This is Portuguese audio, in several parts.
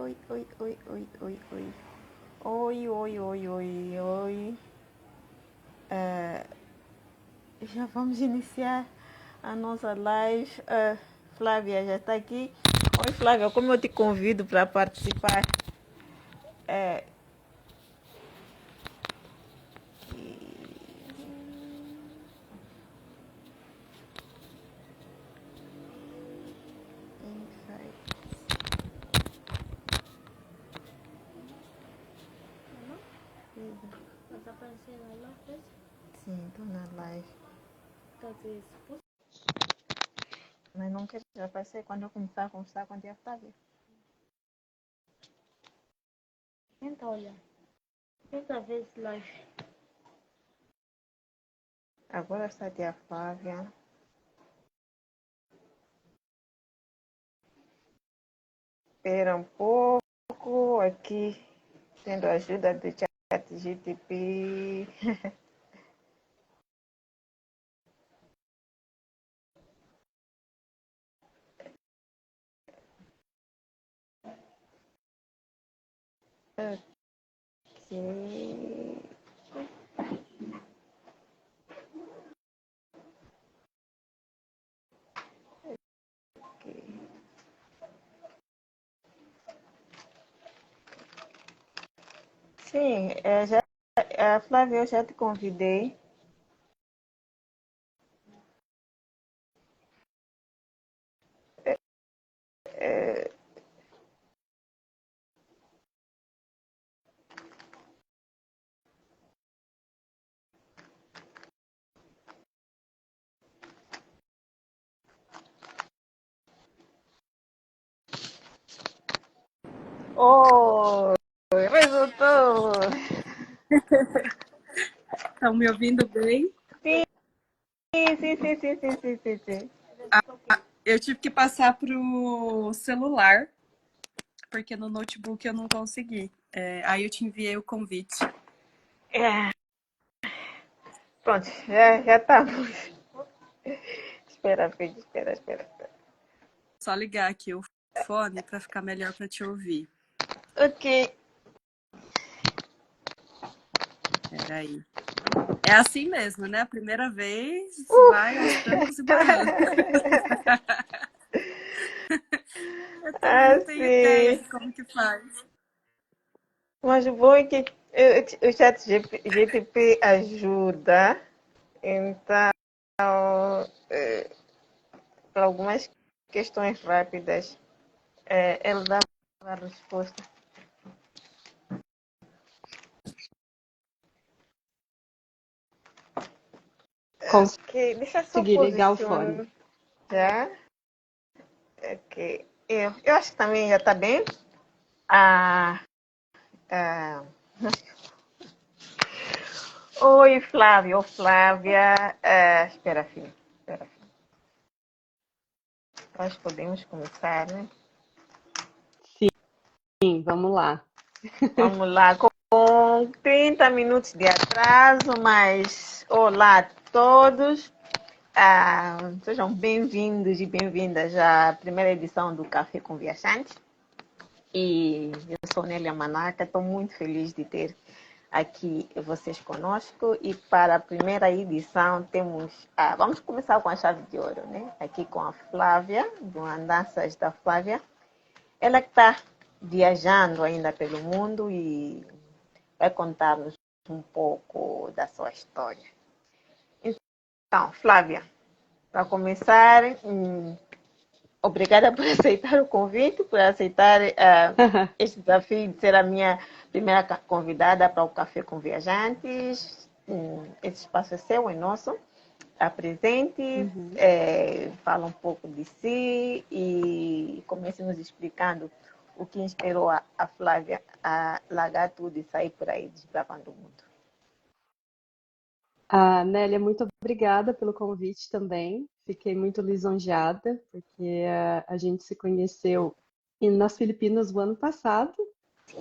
oi, oi, oi, oi, oi, oi. Oi, oi, oi, oi, oi. É, já vamos iniciar a nossa live. Flávia já está aqui. Oi, Flávia, como eu te convido para participar? É, Tá aparecendo aí na frente? sim, estou na live. Cadê isso? Mas não quero já aparecer quando eu começar a conversar com a tia Flávia. Tenta olhar. Tenta ver esse live. Agora está a tia Flávia. Espera um pouco aqui, tendo a ajuda do chat GTP. Ok. Sim, Flávia, eu já te convidei. É, oh, resultou! Estão me ouvindo bem? Sim, sim. Eu tive que passar para o celular, porque no notebook eu não consegui. Aí eu te enviei o convite. É, pronto, já estamos. Espera, filho, espera. Só ligar aqui o fone para ficar melhor para te ouvir. Ok. Peraí. É assim mesmo, né? A primeira vez vai aos trancos e barrancos. Eu também não tenho ideia Assim. de como que faz. Mas o bom é que o chat GTP ajuda. Então, eh, para algumas questões rápidas, ele dá a resposta. Ok, deixa eu só Consegui ligar o fone. posicionar. Já? Ok. Eu acho que também já está bem. Ah, ah. Oi, Flávio. Flávia. Espera, filho. Espera, filho. Nós podemos começar, né? Sim, vamos lá. Vamos lá, com 30 minutos de atraso, mas olá a todos. Sejam bem-vindos e bem-vindas à primeira edição do Café com Viajantes. E eu sou Nélia Manaca, estou muito feliz de ter aqui vocês conosco. E para a primeira edição temos, vamos começar com a chave de ouro, né? Aqui com a Flávia, do Andanças da Flávia. Ela que está viajando ainda pelo mundo e vai contar-nos um pouco da sua história. Então, Flávia, para começar, obrigada por aceitar o convite, por aceitar este desafio de ser a minha primeira convidada para o Café com Viajantes. Esse espaço é seu, é nosso. Apresente, Uhum. fala um pouco de si e comece nos explicando o que inspirou a Flávia a largar tudo e sair por aí desbravando o mundo. Nélia, muito obrigada pelo convite também. Fiquei muito lisonjeada, porque a gente se conheceu nas Filipinas o ano passado.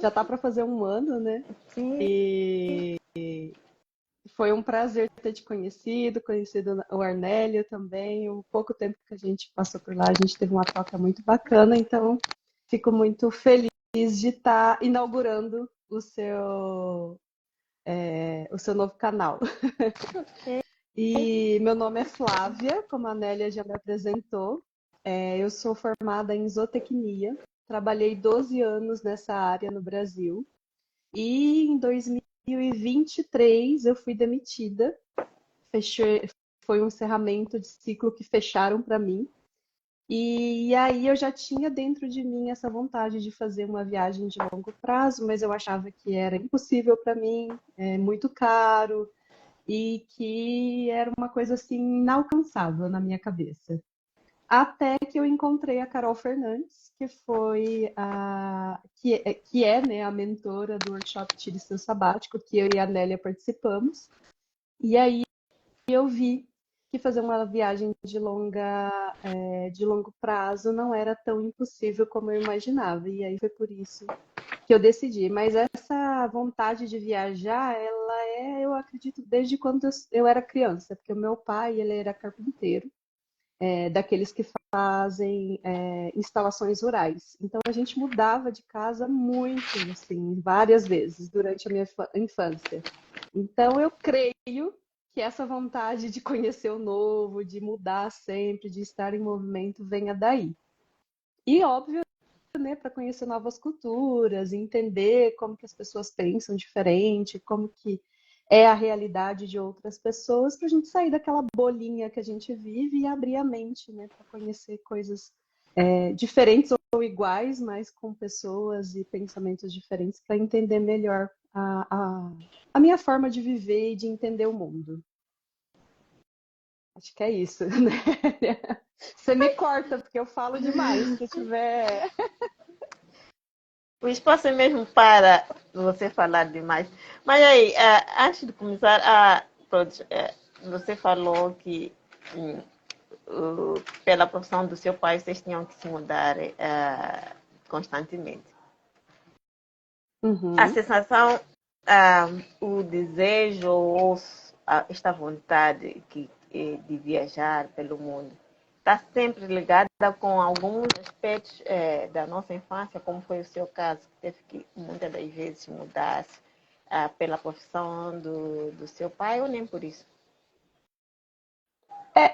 Já está para fazer um ano, né? Sim. E foi um prazer ter te conhecido o Arnélio também. O pouco tempo que a gente passou por lá, a gente teve uma troca muito bacana, então fico muito feliz de estar inaugurando o seu novo canal. E meu nome é Flávia, como a Nélia já me apresentou. Eu sou formada em zootecnia, trabalhei 12 anos nessa área no Brasil. E em 2023 eu fui demitida. Foi um encerramento de ciclo que fecharam para mim. E aí eu já tinha dentro de mim essa vontade de fazer uma viagem de longo prazo, mas eu achava que era impossível para mim, muito caro e que era uma coisa assim inalcançável na minha cabeça. Até que eu encontrei a Carol Fernandes, que foi que é, né, a mentora do workshop Tire Seu Sabático, que eu e a Nélia participamos. E aí eu vi que fazer uma viagem de longo prazo não era tão impossível como eu imaginava. E aí foi por isso que eu decidi. Mas essa vontade de viajar, eu acredito, desde quando eu era criança, porque o meu pai, ele era carpinteiro, daqueles que fazem instalações rurais. Então a gente mudava de casa muito, assim, várias vezes durante a minha infância. Então eu creio que essa vontade de conhecer o novo, de mudar sempre, de estar em movimento, venha daí. E óbvio, né, para conhecer novas culturas, entender como que as pessoas pensam diferente, como que é a realidade de outras pessoas, para a gente sair daquela bolinha que a gente vive e abrir a mente, né, para conhecer coisas diferentes ou iguais, mas com pessoas e pensamentos diferentes, para entender melhor a minha forma de viver e de entender o mundo. Acho que é isso, né? Você me corta, porque eu falo demais. Se tiver. O espaço é mesmo para você falar demais. Mas aí, antes de começar, pronto, você falou que pela profissão do seu pai vocês tinham que se mudar constantemente. A Uhum. sensação, o desejo ou esta vontade de viajar pelo mundo está sempre ligada com alguns aspectos da nossa infância, como foi o seu caso, que teve que muitas das vezes mudar-se pela profissão do seu pai, ou nem por isso?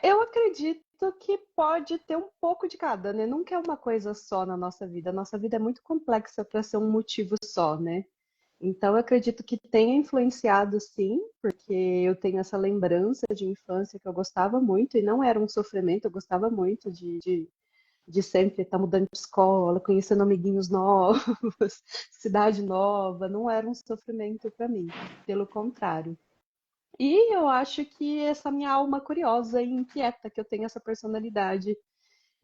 Eu acredito que pode ter um pouco de cada, né? Nunca é uma coisa só na nossa vida. A nossa vida é muito complexa para ser um motivo só, né? Então, eu acredito que tenha influenciado, sim, porque eu tenho essa lembrança de infância que eu gostava muito, e não era um sofrimento, eu gostava muito de sempre estar mudando de escola, conhecendo amiguinhos novos, cidade nova, não era um sofrimento para mim, pelo contrário. E eu acho que essa minha alma curiosa e inquieta, que eu tenho essa personalidade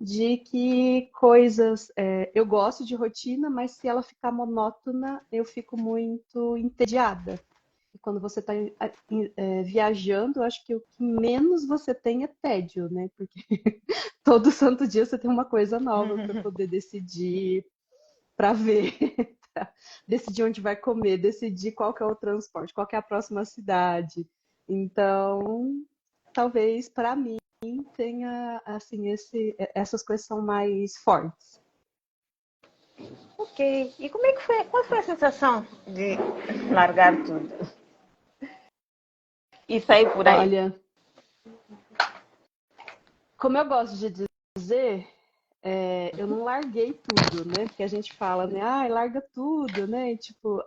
de que coisas. Eu gosto de rotina, mas se ela ficar monótona, eu fico muito entediada. E quando você está viajando, eu acho que o que menos você tem é tédio, né? Porque todo santo dia você tem uma coisa nova para poder decidir, para ver, pra decidir onde vai comer, decidir qual que é o transporte, qual que é a próxima cidade. Então, talvez para mim tenha assim essas coisas são mais fortes. Ok. E como é que foi? Qual foi a sensação de largar tudo e sair por aí? Olha, como eu gosto de dizer, eu não larguei tudo, né? Porque a gente fala, né? Ah, larga tudo, né? E, tipo,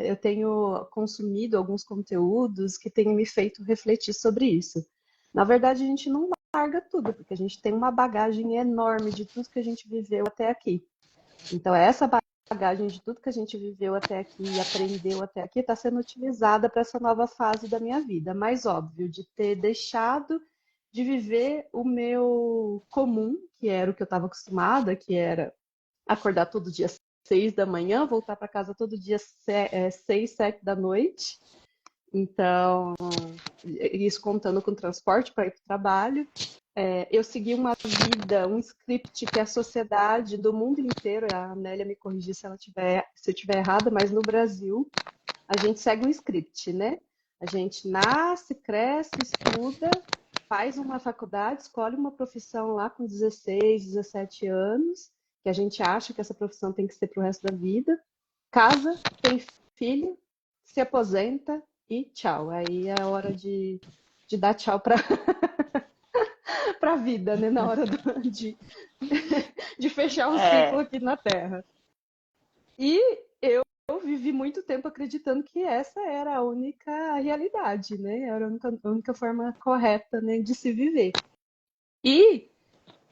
eu tenho consumido alguns conteúdos que têm me feito refletir sobre isso. Na verdade, a gente não larga tudo, porque a gente tem uma bagagem enorme de tudo que a gente viveu até aqui. Então, essa bagagem de tudo que a gente viveu até aqui e aprendeu até aqui está sendo utilizada para essa nova fase da minha vida. Mais óbvio, de ter deixado de viver o meu comum, que era o que eu estava acostumada, que era acordar todo dia 6 da manhã, voltar para casa todo dia 6, 7 da noite. Então, isso contando com transporte para ir para o trabalho. Eu segui uma vida, um script que a sociedade do mundo inteiro, a Nélia me corrigir se eu estiver errada, mas no Brasil a gente segue um script, né? A gente nasce, cresce, estuda, faz uma faculdade, escolhe uma profissão lá com 16, 17 anos que a gente acha que essa profissão tem que ser para o resto da vida, casa, tem filho, se aposenta e tchau. Aí é a hora de dar tchau para para a vida, né? Na hora de fechar um ciclo É, aqui na Terra. E eu vivi muito tempo acreditando que essa era a única realidade, né? Era a única forma correta, né, de se viver. E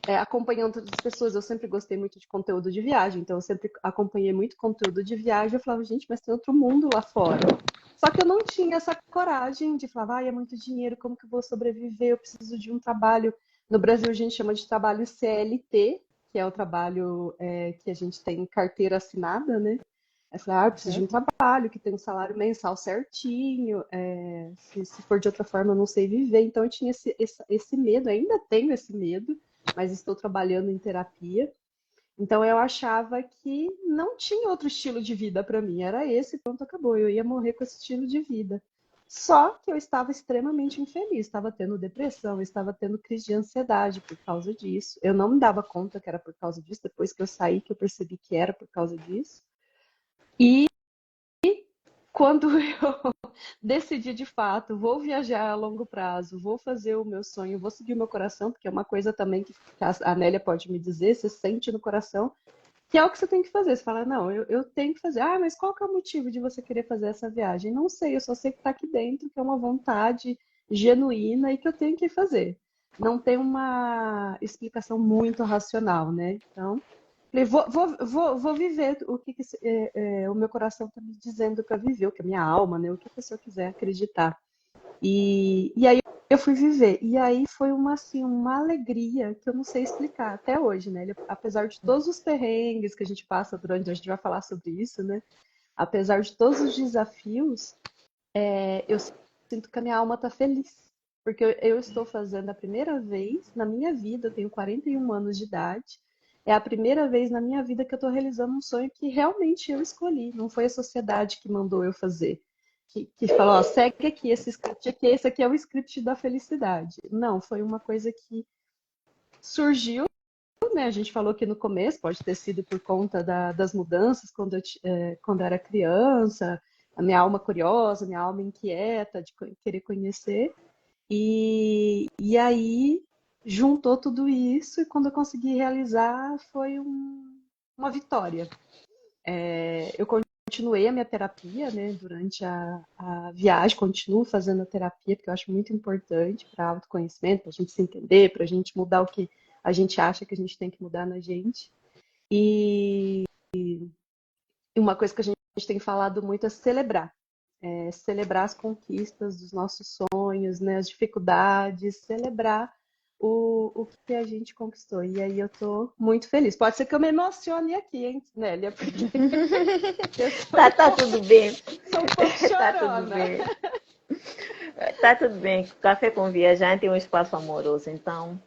acompanhando outras pessoas, eu sempre gostei muito de conteúdo de viagem, então eu sempre acompanhei muito conteúdo de viagem. Eu falava, gente, mas tem outro mundo lá fora. Só que eu não tinha essa coragem de falar, é muito dinheiro, como que eu vou sobreviver? Eu preciso de um trabalho. No Brasil, a gente chama de trabalho CLT, que é o trabalho que a gente tem carteira assinada, né? Eu falei, eu preciso de um trabalho que tem um salário mensal certinho, se for de outra forma eu não sei viver. Então eu tinha esse medo, ainda tenho esse medo, mas estou trabalhando em terapia. Então eu achava que não tinha outro estilo de vida para mim, era esse, pronto, acabou. Eu ia morrer com esse estilo de vida. Só que eu estava extremamente infeliz, estava tendo depressão, estava tendo crise de ansiedade por causa disso. Eu não me dava conta que era por causa disso, depois que eu saí que eu percebi que era por causa disso. E quando eu decidi de fato, vou viajar a longo prazo, vou fazer o meu sonho, vou seguir o meu coração, porque é uma coisa também que a Nélia pode me dizer, você sente no coração, que é o que você tem que fazer. Você fala, não, eu tenho que fazer. Ah, mas qual que é o motivo de você querer fazer essa viagem? Não sei, eu só sei que está aqui dentro, que é uma vontade genuína e que eu tenho que fazer. Não tem uma explicação muito racional, né? Então, falei, vou viver o que o meu coração está me dizendo para viver, o que a minha alma, né? O que a pessoa quiser acreditar. E aí eu fui viver. E aí foi assim, uma alegria que eu não sei explicar até hoje, né? Apesar de todos os perrengues que a gente passa durante, a gente vai falar sobre isso, né? Apesar de todos os desafios, eu sinto que a minha alma está feliz. Porque eu estou fazendo a primeira vez na minha vida, eu tenho 41 anos de idade, é a primeira vez na minha vida que eu estou realizando um sonho que realmente eu escolhi, não foi a sociedade que mandou eu fazer. Que falou, ó, segue aqui esse script aqui, esse aqui é o script da felicidade. Não, foi uma coisa que surgiu, né? A gente falou aqui no começo, pode ter sido por conta das mudanças quando eu era criança, a minha alma curiosa, minha alma inquieta de querer conhecer. E aí juntou tudo isso e quando eu consegui realizar foi uma vitória. Eu continuei a minha terapia, né, durante a viagem, continuo fazendo a terapia, porque eu acho muito importante para autoconhecimento, para a gente se entender, para a gente mudar o que a gente acha que a gente tem que mudar na gente. E uma coisa que a gente tem falado muito é celebrar. Celebrar as conquistas dos nossos sonhos, né, as dificuldades, celebrar o que a gente conquistou. E aí eu tô muito feliz. Pode ser que eu me emocione aqui, hein, Nélia? Porque eu tá tudo bem. sou um pouco Tá tudo chorona. bem. Tá tudo bem. Café com viajante é um espaço amoroso, então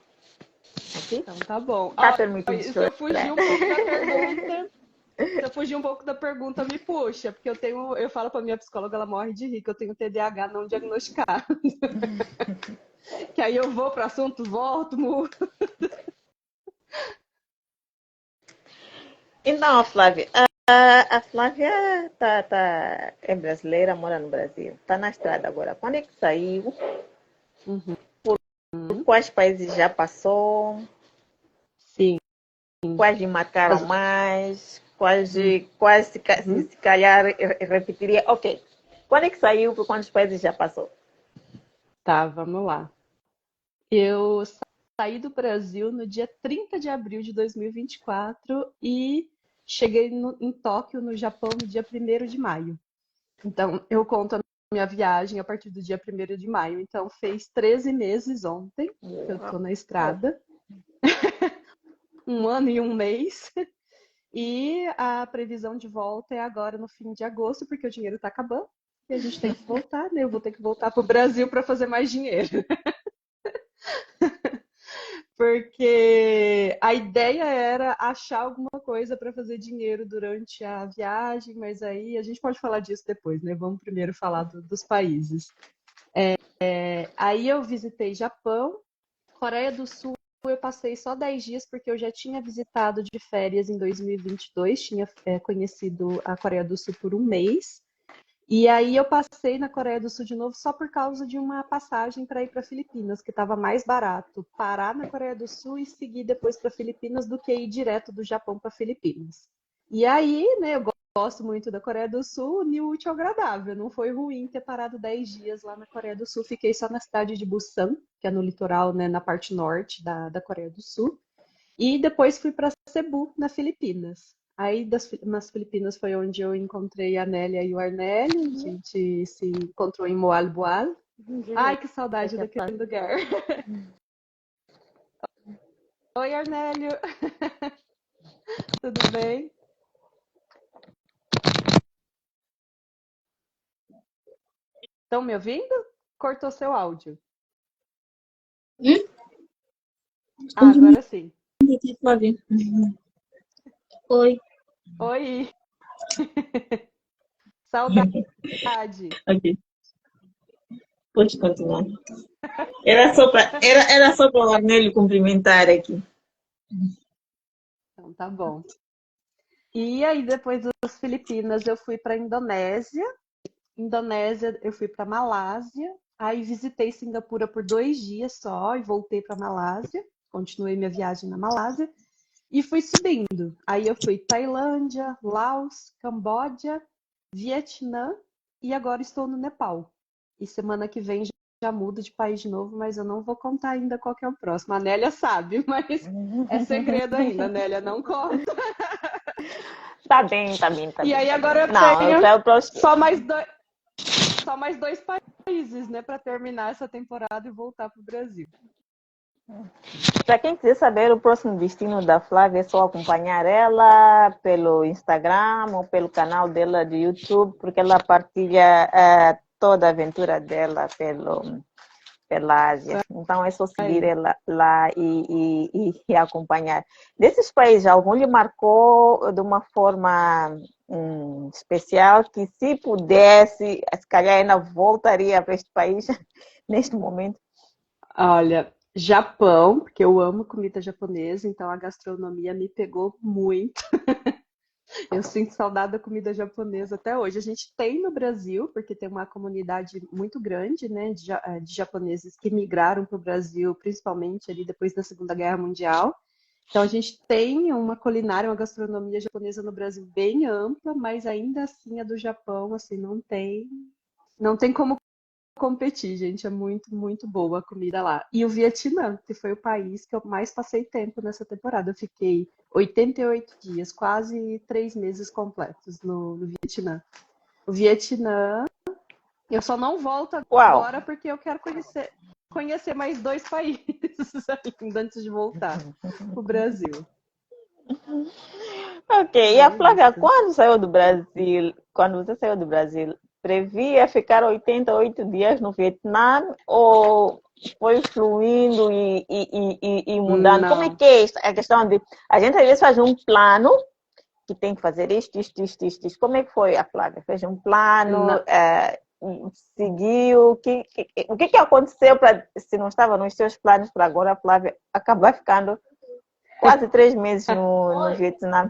aqui Então tá bom. tá Ó, permitido se eu fugir chorar. um pouco da pergunta, se eu fugir um pouco da pergunta, me puxa, porque eu falo para minha psicóloga, ela morre de rir, que eu tenho TDAH não diagnosticado. Que aí eu vou para o assunto, volto, mudo. Então, Flávia, a Flávia é brasileira, mora no Brasil. Tá na estrada agora. Quando é que saiu? Uhum. Por quais países já passou? Sim. Quais lhe marcaram As- mais? Quais, Uhum. quais se calhar repetiria? Ok. Quando é que saiu? Por quantos países já passou? Tá, vamos lá. Eu saí do Brasil no dia 30 de abril de 2024 e cheguei em Tóquio, no Japão, no dia 1º de maio. Então, eu conto a minha viagem a partir do dia 1º de maio. Então, fez 13 meses ontem que eu estou na estrada, um ano e um mês. E a previsão de volta é agora no fim de agosto, porque o dinheiro está acabando e a gente tem que voltar, né? Eu vou ter que voltar para o Brasil para fazer mais dinheiro. Porque a ideia era achar alguma coisa para fazer dinheiro durante a viagem, mas aí a gente pode falar disso depois, né? Vamos primeiro falar dos países. Aí eu visitei Japão, Coreia do Sul eu passei só 10 dias porque eu já tinha visitado de férias em 2022, tinha conhecido a Coreia do Sul por um mês. E aí eu passei na Coreia do Sul de novo só por causa de uma passagem para ir para Filipinas, que estava mais barato parar na Coreia do Sul e seguir depois para Filipinas do que ir direto do Japão para Filipinas. E aí, né, eu gosto muito da Coreia do Sul, uniu o útil ao agradável. Não foi ruim ter parado 10 dias lá na Coreia do Sul. Fiquei só na cidade de Busan, que é no litoral, né, na parte norte da Coreia do Sul. E depois fui para Cebu, na Filipinas. Aí nas Filipinas foi onde eu encontrei a Nélia e o Arnélio. A gente se encontrou em Moalboal. Ai, que saudade daquele lugar. Oi, Arnélio. Tudo bem? Estão me ouvindo? Cortou seu áudio. Agora sim. Oi. Oi. Saudade. Ok. Pode continuar. Era só para o Arnélio cumprimentar aqui. Então tá bom. E aí depois das Filipinas eu fui para Indonésia. Indonésia eu fui para Malásia. Aí visitei Singapura por 2 dias só e voltei para Malásia. Continuei minha viagem na Malásia. E fui subindo. Aí eu fui Tailândia, Laos, Camboja, Vietnã e agora estou no Nepal. E semana que vem já mudo de país de novo, mas eu não vou contar ainda qual que é o próximo. A Nélia sabe, mas é segredo ainda, Nélia, não conta. Tá bem, tá bem. E aí agora eu tenho só mais 2 países, né, para terminar essa temporada e voltar para o Brasil. Para quem quiser saber o próximo destino da Flávia, é só acompanhar ela pelo Instagram ou pelo canal dela de YouTube, porque ela partilha toda a aventura dela pela Ásia. Então é só seguir ela lá e acompanhar. Desses países, algum lhe marcou de uma forma especial que, se pudesse, se calhar ainda voltaria para este país neste momento? Olha, Japão, porque eu amo comida japonesa, então a gastronomia me pegou muito. Eu sinto saudade da comida japonesa até hoje. A gente tem no Brasil, porque tem uma comunidade muito grande, né, de japoneses que migraram para o Brasil, principalmente ali depois da Segunda Guerra Mundial. Então a gente tem uma culinária, uma gastronomia japonesa no Brasil bem ampla, mas ainda assim a do Japão, assim, não tem como competir, gente. É muito, muito boa a comida lá. E o Vietnã, que foi o país que eu mais passei tempo nessa temporada. Eu fiquei 88 dias, quase 3 meses completos no Vietnã. O Vietnã, eu só não volto agora porque eu quero conhecer mais 2 países ainda antes de voltar para o Brasil. Ok, e a Flávia, quando você saiu do Brasil, previa ficar 88 dias no Vietnã ou foi fluindo e mudando? Não. Como é que é a questão de... A gente às vezes faz um plano que tem que fazer isto. Como é que foi a Flávia? Fez um plano, seguiu? O que aconteceu se não estava nos seus planos para agora a Flávia acabar ficando quase 3 meses no Vietnã?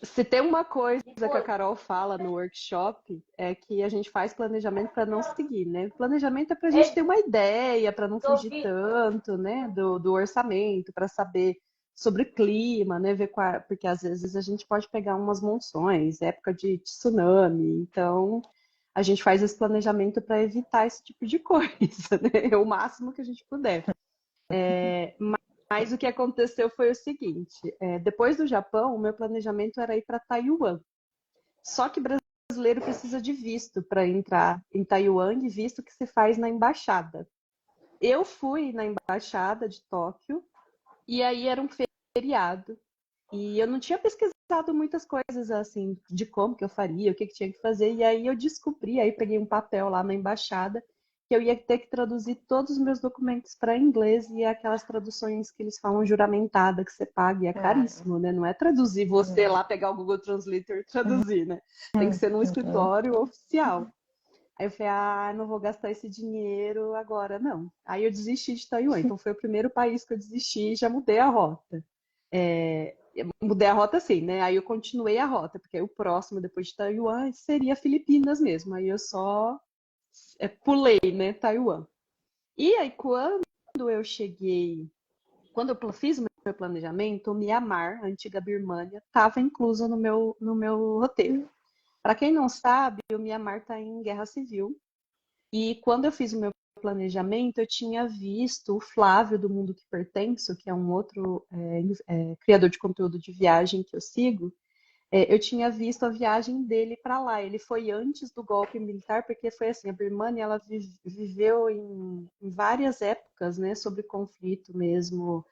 Se tem uma coisa que a Carol fala no workshop, é que a gente faz planejamento para não seguir, né? Planejamento é para a gente ter uma ideia, para não fugir tanto, né, do orçamento, para saber sobre clima, né, porque às vezes a gente pode pegar umas monções, época de tsunami, então a gente faz esse planejamento para evitar esse tipo de coisa, né? O máximo que a gente puder. Mas o que aconteceu foi o seguinte, depois do Japão, o meu planejamento era ir para Taiwan. Só que brasileiro precisa de visto para entrar em Taiwan, e visto que se faz na embaixada. Eu fui na embaixada de Tóquio, e aí era um feriado. E eu não tinha pesquisado muitas coisas assim, de como que eu faria, o que tinha que fazer. E aí eu descobri, aí peguei um papel lá na embaixada, que eu ia ter que traduzir todos os meus documentos para inglês, e aquelas traduções que eles falam juramentada, que você paga, e é caríssimo, né? Não é traduzir você lá, pegar o Google Translator e traduzir, né? Tem que ser num escritório oficial. Aí eu falei, não vou gastar esse dinheiro agora, não. Aí eu desisti de Taiwan. Então foi o primeiro país que eu desisti e já mudei a rota. Eu mudei a rota sim, né? Aí eu continuei a rota, porque aí o próximo depois de Taiwan seria Filipinas mesmo. Aí eu só pulei, né, Taiwan. E aí eu cheguei, quando eu fiz o meu planejamento, o Mianmar, a antiga Birmânia, estava incluso no meu roteiro. Para quem não sabe, o Mianmar está em guerra civil. E quando eu fiz o meu planejamento, eu tinha visto o Flávio do Mundo que Pertenço, que é um outro criador de conteúdo de viagem que eu sigo. Eu tinha visto a viagem dele para lá. Ele foi antes do golpe militar, porque foi assim, a Birmania ela viveu em várias épocas, né, sobre conflito mesmo,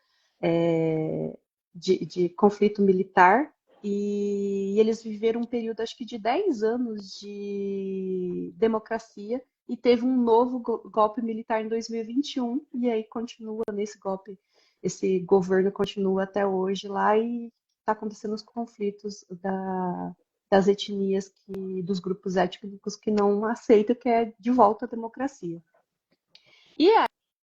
de conflito militar, e eles viveram um período, acho que de 10 anos de democracia, e teve um novo golpe militar em 2021, e aí continua nesse golpe, esse governo continua até hoje lá, e está acontecendo os conflitos das etnias, dos grupos étnicos que não aceitam que é de volta a democracia. E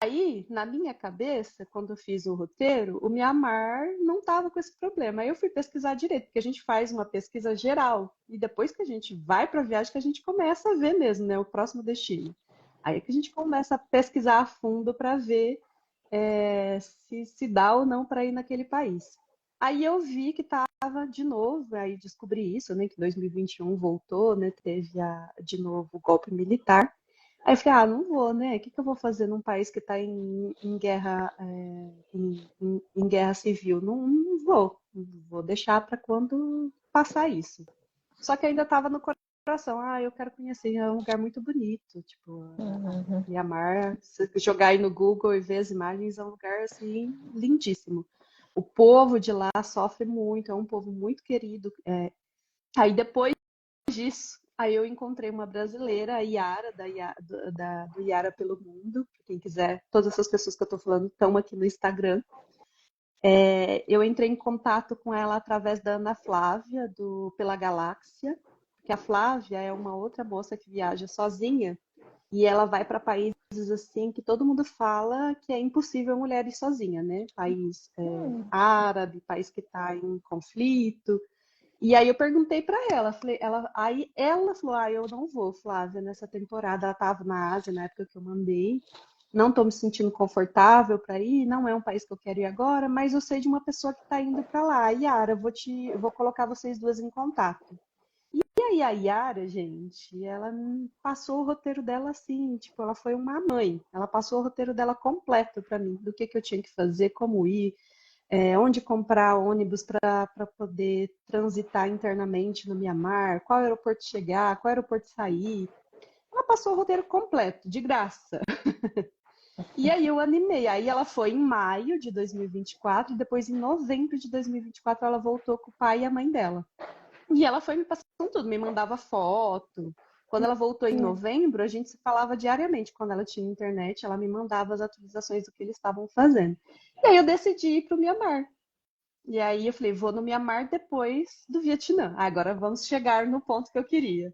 aí, na minha cabeça, quando eu fiz o roteiro, o Mianmar não estava com esse problema. Aí eu fui pesquisar direito, porque a gente faz uma pesquisa geral. E depois que a gente vai para a viagem, que a gente começa a ver mesmo, né, o próximo destino. Aí é que a gente começa a pesquisar a fundo para ver se dá ou não para ir naquele país. Aí eu vi que estava de novo, aí descobri isso, né, que 2021 voltou, né, teve de novo o golpe militar. Aí eu falei, não vou, né? O que eu vou fazer num país que está em guerra, em guerra civil? Não vou. Vou deixar para quando passar isso. Só que ainda estava no coração. Eu quero conhecer, é um lugar muito bonito. Tipo, Mianmar, se jogar aí no Google e ver as imagens, é um lugar assim lindíssimo. O povo de lá sofre muito, é um povo muito querido. Aí depois disso, aí eu encontrei uma brasileira, a Yara, do Yara pelo Mundo. Quem quiser, todas essas pessoas que eu estou falando estão aqui no Instagram. Eu entrei em contato com ela através da Ana Flávia, do Pela Galáxia, porque a Flávia é uma outra moça que viaja sozinha e ela vai para países assim que todo mundo fala que é impossível mulher ir sozinha, né? País árabe, país que está em conflito. E aí eu perguntei para ela, aí ela falou, eu não vou, Flávia, nessa temporada. Ela estava na Ásia na época que eu mandei. Não estou me sentindo confortável para ir, não é um país que eu quero ir agora, mas eu sei de uma pessoa que está indo para lá. Yara, eu vou colocar vocês duas em contato. E aí a Yara, gente, ela passou o roteiro dela assim, tipo, ela foi uma mãe. Ela passou o roteiro dela completo para mim, do que eu tinha que fazer, como ir, onde comprar ônibus para poder transitar internamente no Mianmar, qual aeroporto chegar, qual aeroporto sair. Ela passou o roteiro completo, de graça. E aí eu animei. Aí ela foi em maio de 2024 e depois em novembro de 2024 ela voltou com o pai e a mãe dela. E ela foi me passando tudo, me mandava foto. Quando ela voltou em novembro, a gente se falava diariamente. Quando ela tinha internet, ela me mandava as atualizações do que eles estavam fazendo. E aí eu decidi ir para o Mianmar. E aí eu falei, vou no Mianmar depois do Vietnã. Agora vamos chegar no ponto que eu queria.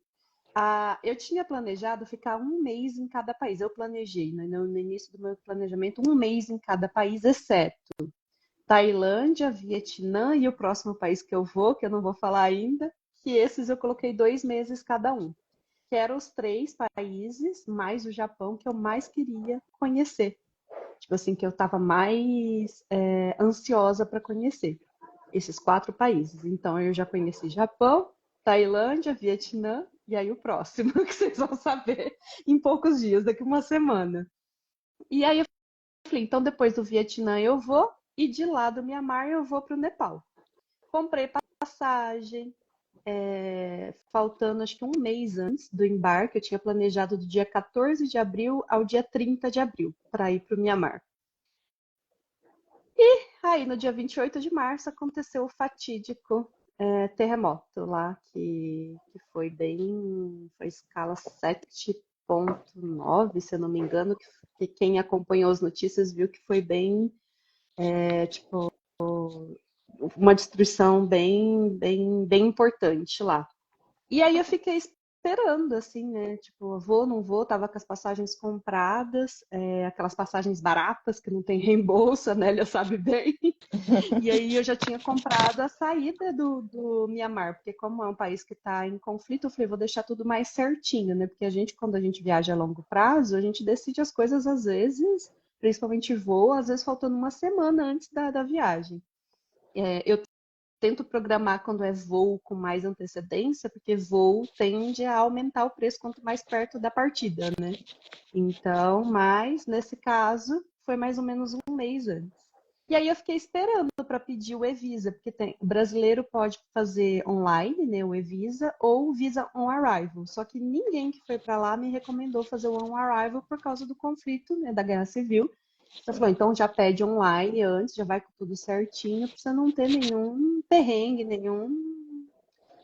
Eu tinha planejado ficar um mês em cada país. Eu planejei, né, no início do meu planejamento, um mês em cada país, exceto Tailândia, Vietnã e o próximo país que eu vou, que eu não vou falar ainda, que esses eu coloquei 2 meses cada um. Que eram os 3 países, mais o Japão, que eu mais queria conhecer. Tipo assim, que eu estava mais ansiosa para conhecer. Esses 4 países. Então, eu já conheci Japão, Tailândia, Vietnã, e aí o próximo, que vocês vão saber em poucos dias, daqui uma semana. E aí eu falei, então depois do Vietnã eu vou, e de lá do Mianmar eu vou para o Nepal. Comprei passagem, faltando acho que um mês antes do embarque, eu tinha planejado do dia 14 de abril ao dia 30 de abril para ir para o Mianmar. E aí no dia 28 de março aconteceu o fatídico terremoto lá, que foi escala 7,9, se eu não me engano, que quem acompanhou as notícias viu que foi bem, tipo, uma destruição bem importante lá. E aí eu fiquei esperando, assim, né? Tipo, vou, não vou, tava com as passagens compradas, aquelas passagens baratas que não tem reembolso, a Nélia sabe bem. E aí eu já tinha comprado a saída do Mianmar, porque como é um país que está em conflito, eu falei, vou deixar tudo mais certinho, né? Porque quando a gente viaja a longo prazo, a gente decide as coisas às vezes, principalmente voo, às vezes faltando uma semana antes da viagem. Eu tento programar quando é voo com mais antecedência, porque voo tende a aumentar o preço quanto mais perto da partida, né? Então, mas nesse caso, foi mais ou menos um mês antes. E aí eu fiquei esperando para pedir o e-Visa, porque o brasileiro pode fazer online, né, o e-Visa, ou o Visa on Arrival. Só que ninguém que foi para lá me recomendou fazer o on Arrival por causa do conflito, né, da guerra civil. Então, falou, então já pede online antes, já vai com tudo certinho, para você não ter nenhum perrengue, nenhum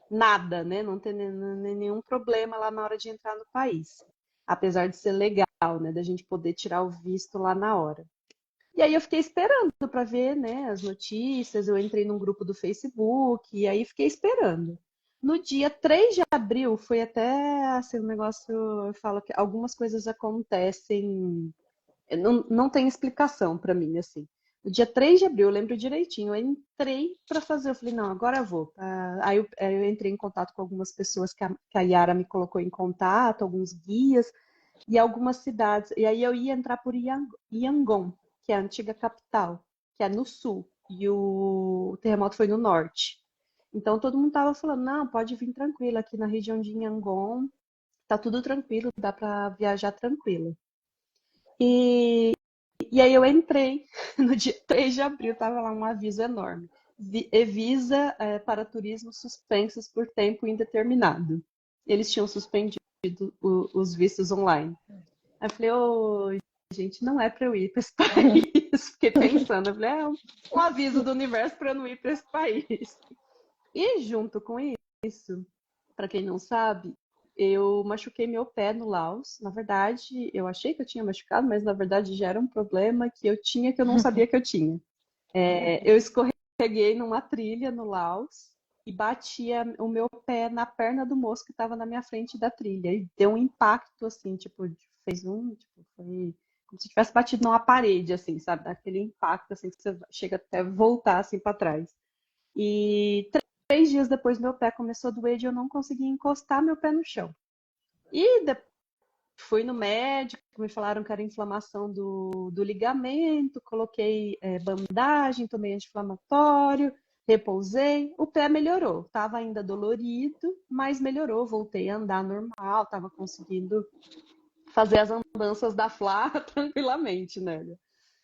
nada, né? Não ter nenhum problema lá na hora de entrar no país. Apesar de ser legal, né? Da gente poder tirar o visto lá na hora. E aí eu fiquei esperando para ver, né, as notícias, eu entrei num grupo do Facebook, e aí fiquei esperando. No dia 3 de abril, foi até assim, um negócio, eu falo que algumas coisas acontecem não tem explicação para mim, assim. No dia 3 de abril, eu lembro direitinho, eu entrei para fazer, eu falei, não, agora eu vou. Aí eu entrei em contato com algumas pessoas que a Yara me colocou em contato, alguns guias, e algumas cidades. E aí eu ia entrar por Yangon, que é a antiga capital, que é no sul, e o terremoto foi no norte. Então todo mundo tava falando, não, pode vir tranquilo, aqui na região de Yangon, tá tudo tranquilo, dá para viajar tranquilo. E aí eu entrei no dia 3 de abril, tava lá um aviso enorme. E-Visa para turismo suspensos por tempo indeterminado. Eles tinham suspendido os vistos online. Aí eu falei, ô, gente, não é para eu ir para esse país. Fiquei pensando, eu falei, é um aviso do universo para eu não ir para esse país. E junto com isso, para quem não sabe, eu machuquei meu pé no Laos. Na verdade, eu achei que eu tinha machucado, mas na verdade já era um problema que eu tinha que eu não sabia que eu tinha. Eu escorreguei numa trilha no Laos e bati o meu pé na perna do moço que estava na minha frente da trilha. E deu um impacto, assim, tipo, foi como se tivesse batido numa parede, assim, sabe? Aquele impacto, assim, que você chega até voltar, assim, para trás. E 3 dias depois, meu pé começou a doer e eu não conseguia encostar meu pé no chão. E fui no médico, me falaram que era inflamação do ligamento, coloquei bandagem, tomei anti-inflamatório, repousei, o pé melhorou. Estava ainda dolorido, mas melhorou, voltei a andar normal, estava conseguindo fazer as andanças da Flá tranquilamente, né?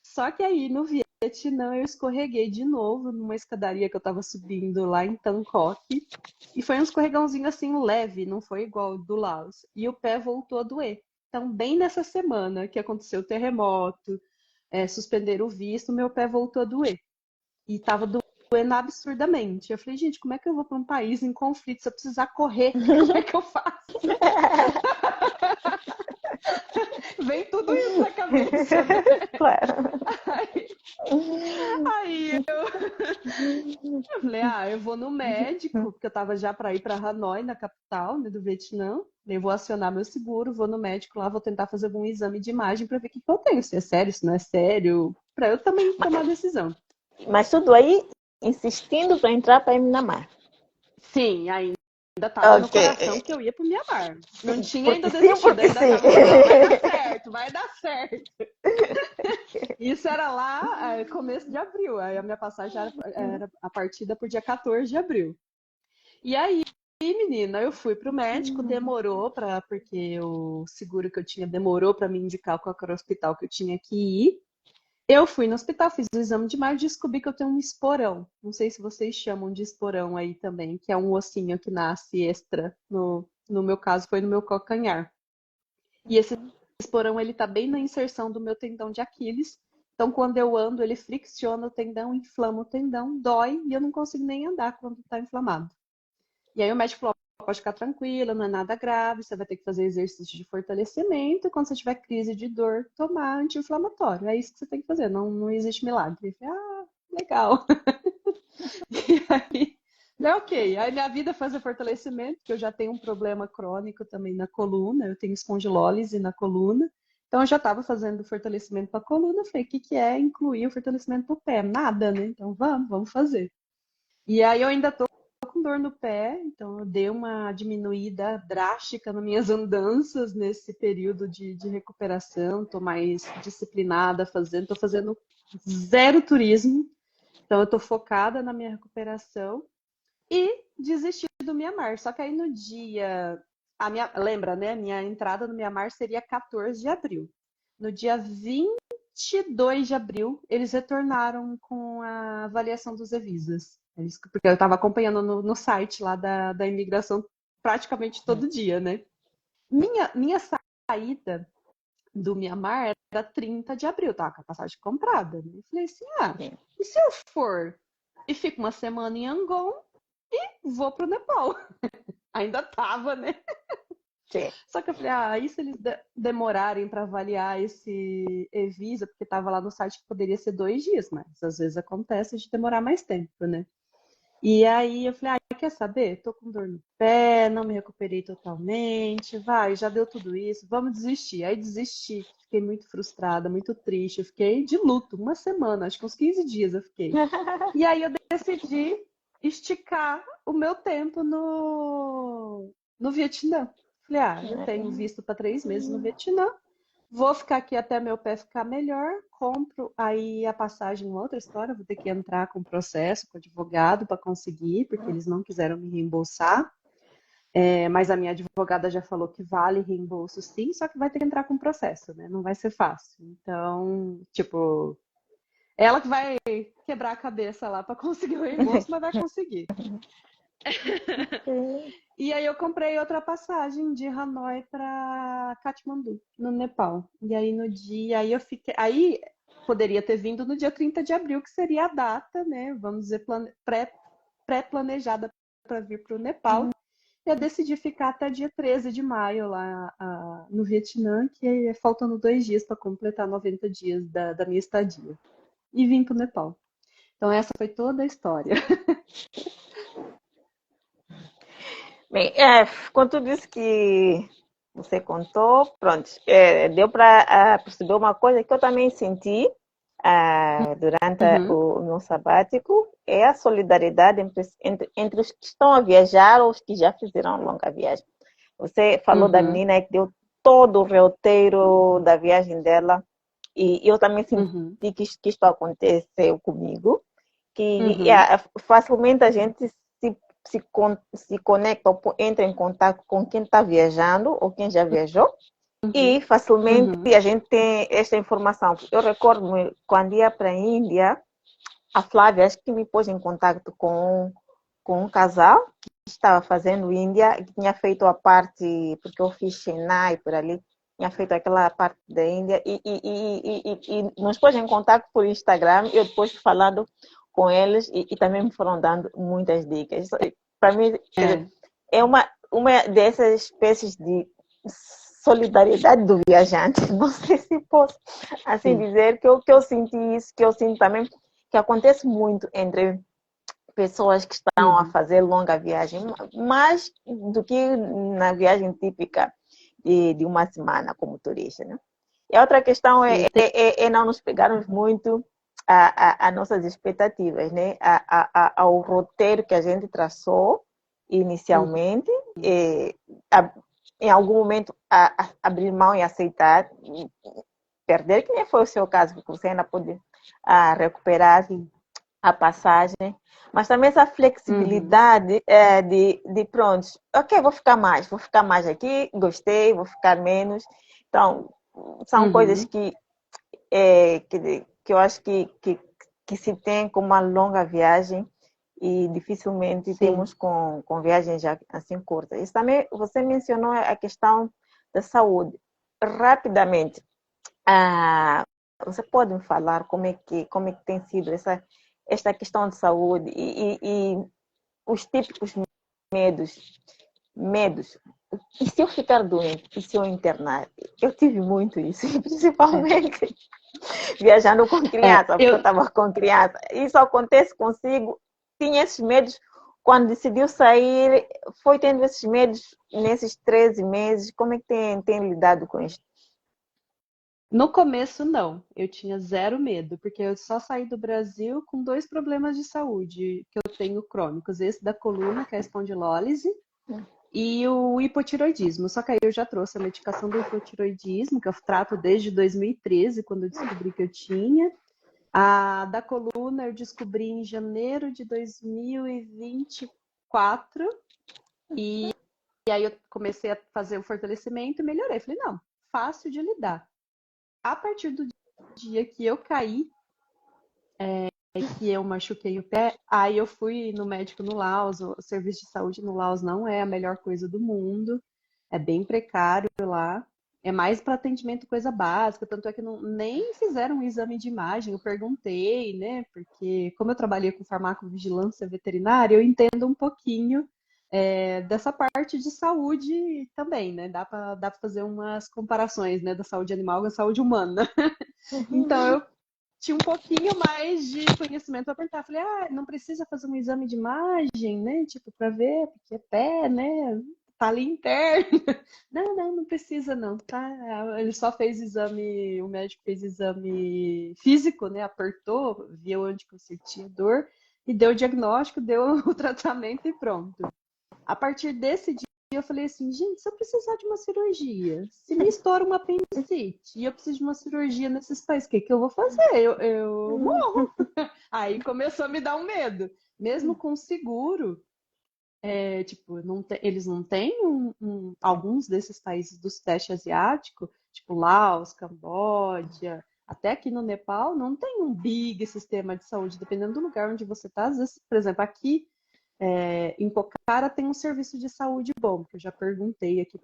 Só que aí no Vietnã eu escorreguei de novo numa escadaria que eu estava subindo lá em Bangkok. E foi um escorregãozinho assim leve, não foi igual do Laos. E o pé voltou a doer. Então, bem nessa semana que aconteceu o terremoto, suspenderam o visto, meu pé voltou a doer. E estava doendo absurdamente. Eu falei, gente, como é que eu vou para um país em conflito se eu precisar correr? Como é que eu faço? Vem tudo isso na cabeça, né? Claro. Aí eu falei, eu vou no médico, porque eu tava já para ir para Hanoi, na capital, né, do Vietnã. Eu vou acionar meu seguro, vou no médico lá, vou tentar fazer algum exame de imagem para ver o que eu tenho, se é sério, se não é sério, para eu também tomar decisão. Mas tudo aí insistindo para entrar para Mianmar. Sim, ainda tava no Ok. coração que eu ia pro Mianmar. Não tinha ainda Porque sim, desistido, porque ainda sim. tava, não, vai dar certo, vai dar certo. Isso era lá, começo de abril. Aí a minha passagem era a partida por dia 14 de abril. E aí, menina, eu fui pro médico, demorou porque o seguro que eu tinha demorou para me indicar qual era o hospital que eu tinha que ir. Eu fui no hospital, fiz o exame de imagem e descobri que eu tenho um esporão. Não sei se vocês chamam de esporão aí também, que é um ossinho que nasce extra. No meu caso, foi no meu calcanhar. E esse esporão, ele tá bem na inserção do meu tendão de Aquiles. Então, quando eu ando, ele fricciona o tendão, inflama o tendão, dói e eu não consigo nem andar quando tá inflamado. E aí o médico falou, pode ficar tranquila, não é nada grave, você vai ter que fazer exercício de fortalecimento, e quando você tiver crise de dor, tomar anti-inflamatório. É isso que você tem que fazer, não existe milagre. Eu falei, legal. E aí, É ok. Aí minha vida é fazer fortalecimento, porque eu já tenho um problema crônico também na coluna, eu tenho espondilólise na coluna. Então eu já estava fazendo fortalecimento para a coluna, eu falei, o que que é incluir o fortalecimento para o pé? Nada, né? Então vamos fazer. E aí eu ainda tô com dor no pé, então eu dei uma diminuída drástica nas minhas andanças nesse período de recuperação, tô mais disciplinada fazendo, tô fazendo zero turismo, então eu tô focada na minha recuperação. E desisti do Mianmar. Só que aí no dia. Lembra, né? Minha entrada no Mianmar seria 14 de abril. No dia 22 de abril, eles retornaram com a avaliação dos e-visas. Porque eu estava acompanhando no site lá da imigração praticamente todo dia, né? Minha saída do Mianmar era 30 de abril, tava com a passagem comprada. Né? Eu falei assim: e se eu for e fico uma semana em Yangon? Vou pro Nepal. Ainda tava, né? Sim. Só que eu falei, e se eles demorarem para avaliar esse e-visa, porque tava lá no site que poderia ser 2 dias, mas às vezes acontece de demorar mais tempo, né? E aí eu falei, quer saber? Tô com dor no pé, não me recuperei totalmente, já deu tudo isso, vamos desistir. Aí desisti, fiquei muito frustrada, muito triste, eu fiquei de luto, uma semana, acho que uns 15 dias eu fiquei. E aí eu decidi esticar o meu tempo no Vietnã. Falei, eu tenho visto para 3 meses no Vietnã, vou ficar aqui até meu pé ficar melhor, compro aí a passagem, outra história, vou ter que entrar com processo, com advogado para conseguir, porque eles não quiseram me reembolsar. Mas a minha advogada já falou que vale reembolso sim, só que vai ter que entrar com processo, né? Não vai ser fácil. Então, tipo, ela que vai quebrar a cabeça lá para conseguir o reembolso, mas vai conseguir. E aí eu comprei outra passagem de Hanoi para Katmandu, no Nepal. E aí no dia, aí eu fiquei, aí poderia ter vindo no dia 30 de abril, que seria a data, né? Vamos dizer, pré-planejada para vir para o Nepal. E eu decidi ficar até dia 13 de maio lá no Vietnã, que é faltando 2 dias para completar 90 dias da minha estadia. E vim para o Nepal. Então essa foi toda a história. Bem, quando tu disse que você contou, pronto, deu para perceber uma coisa que eu também senti durante o meu sabático, é a solidariedade entre os que estão a viajar ou os que já fizeram uma longa viagem. Você falou da menina que deu todo o roteiro da viagem dela, e eu também senti que isto aconteceu comigo, que facilmente a gente se conecta ou entra em contato com quem está viajando ou quem já viajou e facilmente a gente tem esta informação. Eu recordo-me quando ia para a Índia, a Flávia acho que me pôs em contato com um casal que estava fazendo Índia, que tinha feito a parte, porque eu fiz Chennai por ali, tinha feito aquela parte da Índia e nos pôs em contato por Instagram e eu depois falando com eles e também me foram dando muitas dicas. Para mim, é uma dessas espécies de solidariedade do viajante. Não sei se posso assim dizer que eu senti isso, que eu sinto também que acontece muito entre pessoas que estão a fazer longa viagem, mais do que na viagem típica de uma semana como turista, né? E a outra questão é não nos pegarmos muito a nossas expectativas, né? Ao roteiro que a gente traçou inicialmente, em algum momento abrir mão e aceitar, e perder, que nem foi o seu caso, porque você ainda pode recuperar a passagem, mas também essa flexibilidade de pronto, ok, vou ficar mais aqui, gostei, vou ficar menos. Então, são coisas que eu acho que se tem com uma longa viagem e dificilmente temos com viagens assim curtas. Isso também, você mencionou a questão da saúde. Rapidamente, você pode me falar como é que tem sido esta questão de saúde e os típicos medos. E se eu ficar doente? E se eu internar? Eu tive muito isso, principalmente viajando com criança, porque eu estava com criança. Isso acontece consigo. Tinha esses medos quando decidiu sair, foi tendo esses medos nesses 13 meses? Como é que tem lidado com isso? No começo, não. Eu tinha zero medo, porque eu só saí do Brasil com dois problemas de saúde que eu tenho crônicos. Esse da coluna, que é a espondilólise, e o hipotiroidismo. Só que aí eu já trouxe a medicação do hipotiroidismo, que eu trato desde 2013, quando eu descobri que eu tinha. A da coluna eu descobri em janeiro de 2024. E aí eu comecei a fazer o fortalecimento e melhorei. Falei, não, fácil de lidar. A partir do dia que eu caí, que eu machuquei o pé, aí eu fui no médico no Laos. O serviço de saúde no Laos não é a melhor coisa do mundo, é bem precário lá. É mais para atendimento coisa básica, tanto é que nem fizeram um exame de imagem. Eu perguntei, né? Porque como eu trabalhei com farmacovigilância veterinária, eu entendo um pouquinho dessa parte de saúde também, né? Dá para fazer umas comparações, né, da saúde animal com a saúde humana. Então eu tinha um pouquinho mais de conhecimento para perguntar. Falei, não precisa fazer um exame de imagem, né? Tipo, para ver, porque é pé, né? Tá ali interno. Não precisa não, tá? Ele só fez exame, o médico fez exame físico, né? Apertou, viu onde que eu sentia dor e deu o diagnóstico, deu o tratamento e pronto. A partir desse dia, eu falei assim, gente, se eu precisar de uma cirurgia, se me estoura uma apendicite e eu preciso de uma cirurgia nesses países, o que que eu vou fazer? Eu morro. Aí começou a me dar um medo. Mesmo com seguro, tipo, eles não têm alguns desses países do Sudeste Asiático, tipo Laos, Camboja, até aqui no Nepal, não tem um big sistema de saúde, dependendo do lugar onde você está. Às vezes, por exemplo, aqui em Pokhara tem um serviço de saúde bom, que eu já perguntei aqui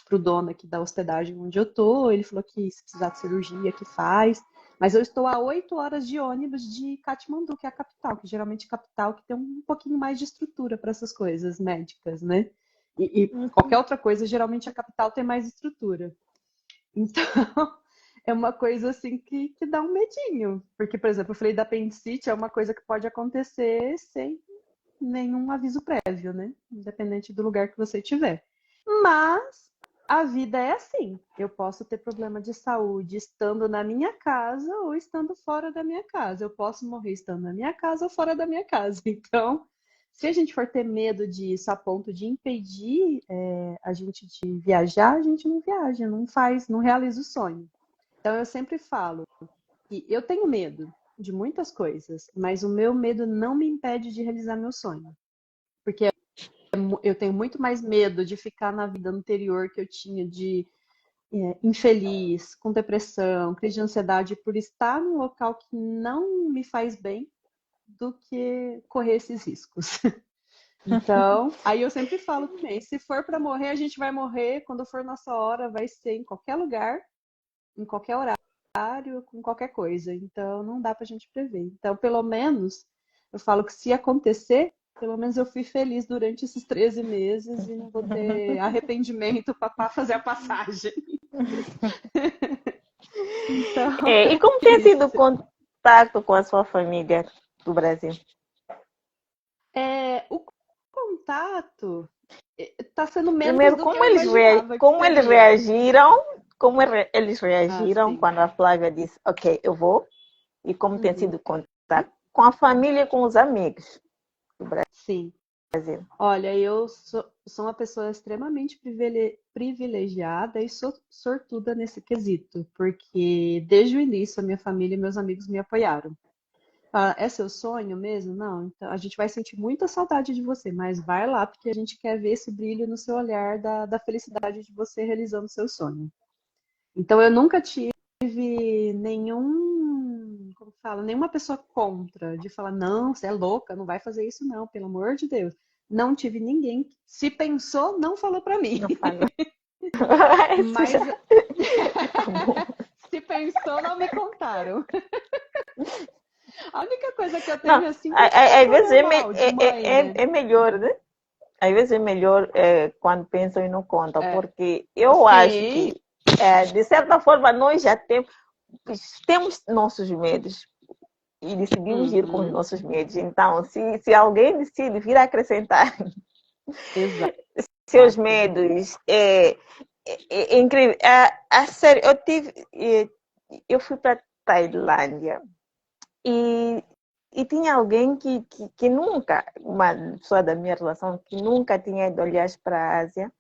pro dono aqui da hospedagem onde eu tô. Ele falou que se precisar de cirurgia, que faz. Mas eu estou a 8 horas de ônibus de Katmandu, que é a capital, que geralmente é a capital que tem um pouquinho mais de estrutura para essas coisas médicas, né? E qualquer outra coisa, geralmente a capital tem mais estrutura. Então, é uma coisa assim que dá um medinho. Porque, por exemplo, eu falei da apendicite, é uma coisa que pode acontecer sem nenhum aviso prévio, né? Independente do lugar que você estiver. Mas a vida é assim. Eu posso ter problema de saúde estando na minha casa ou estando fora da minha casa. Eu posso morrer estando na minha casa ou fora da minha casa. Então, se a gente for ter medo disso a ponto de impedir a gente de viajar, a gente não viaja, não faz, não realiza o sonho. Então, eu sempre falo que eu tenho medo de muitas coisas, mas o meu medo não me impede de realizar meu sonho. Porque eu tenho muito mais medo de ficar na vida anterior que eu tinha de infeliz, com depressão, crise de ansiedade, por estar num local que não me faz bem, do que correr esses riscos. Então, aí eu sempre falo também, se for para morrer, a gente vai morrer, quando for nossa hora, vai ser em qualquer lugar, em qualquer horário, com qualquer coisa. Então, não dá pra gente prever. Então, pelo menos, eu falo que se acontecer, pelo menos eu fui feliz durante esses 13 meses e não vou ter arrependimento para fazer a passagem. Então, E como tem sido o contato com a sua família do Brasil? O contato está sendo menos Primeiro, do que eu imaginava como eles reagiram? Como eles reagiram sim. quando a Flávia disse, ok, eu vou? E como tem sido o contato com a família e com os amigos do Brasil? Sim. Olha, eu sou uma pessoa extremamente privilegiada e sortuda nesse quesito, porque desde o início a minha família e meus amigos me apoiaram. É seu sonho mesmo? Não, então a gente vai sentir muita saudade de você, mas vai lá, porque a gente quer ver esse brilho no seu olhar da felicidade de você realizando o seu sonho. Então eu nunca tive nenhuma pessoa contra, de falar, não, você é louca, não vai fazer isso não, pelo amor de Deus. Não tive ninguém. Se pensou, não falou para mim. Não fala. Mas se pensou, não me contaram. A única coisa que eu tenho assim às vezes é melhor, né? Às vezes é melhor quando pensam e não contam, porque eu Sim. acho que de certa forma nós já temos nossos medos. e decidimos ir com os Uhum. nossos medos. Então, se alguém decide vir acrescentar Exato. seus medos, é incrível. A sério, eu fui para Tailândia e, e tinha alguém que nunca, uma pessoa da minha relação, que nunca tinha ido, aliás, para a Ásia,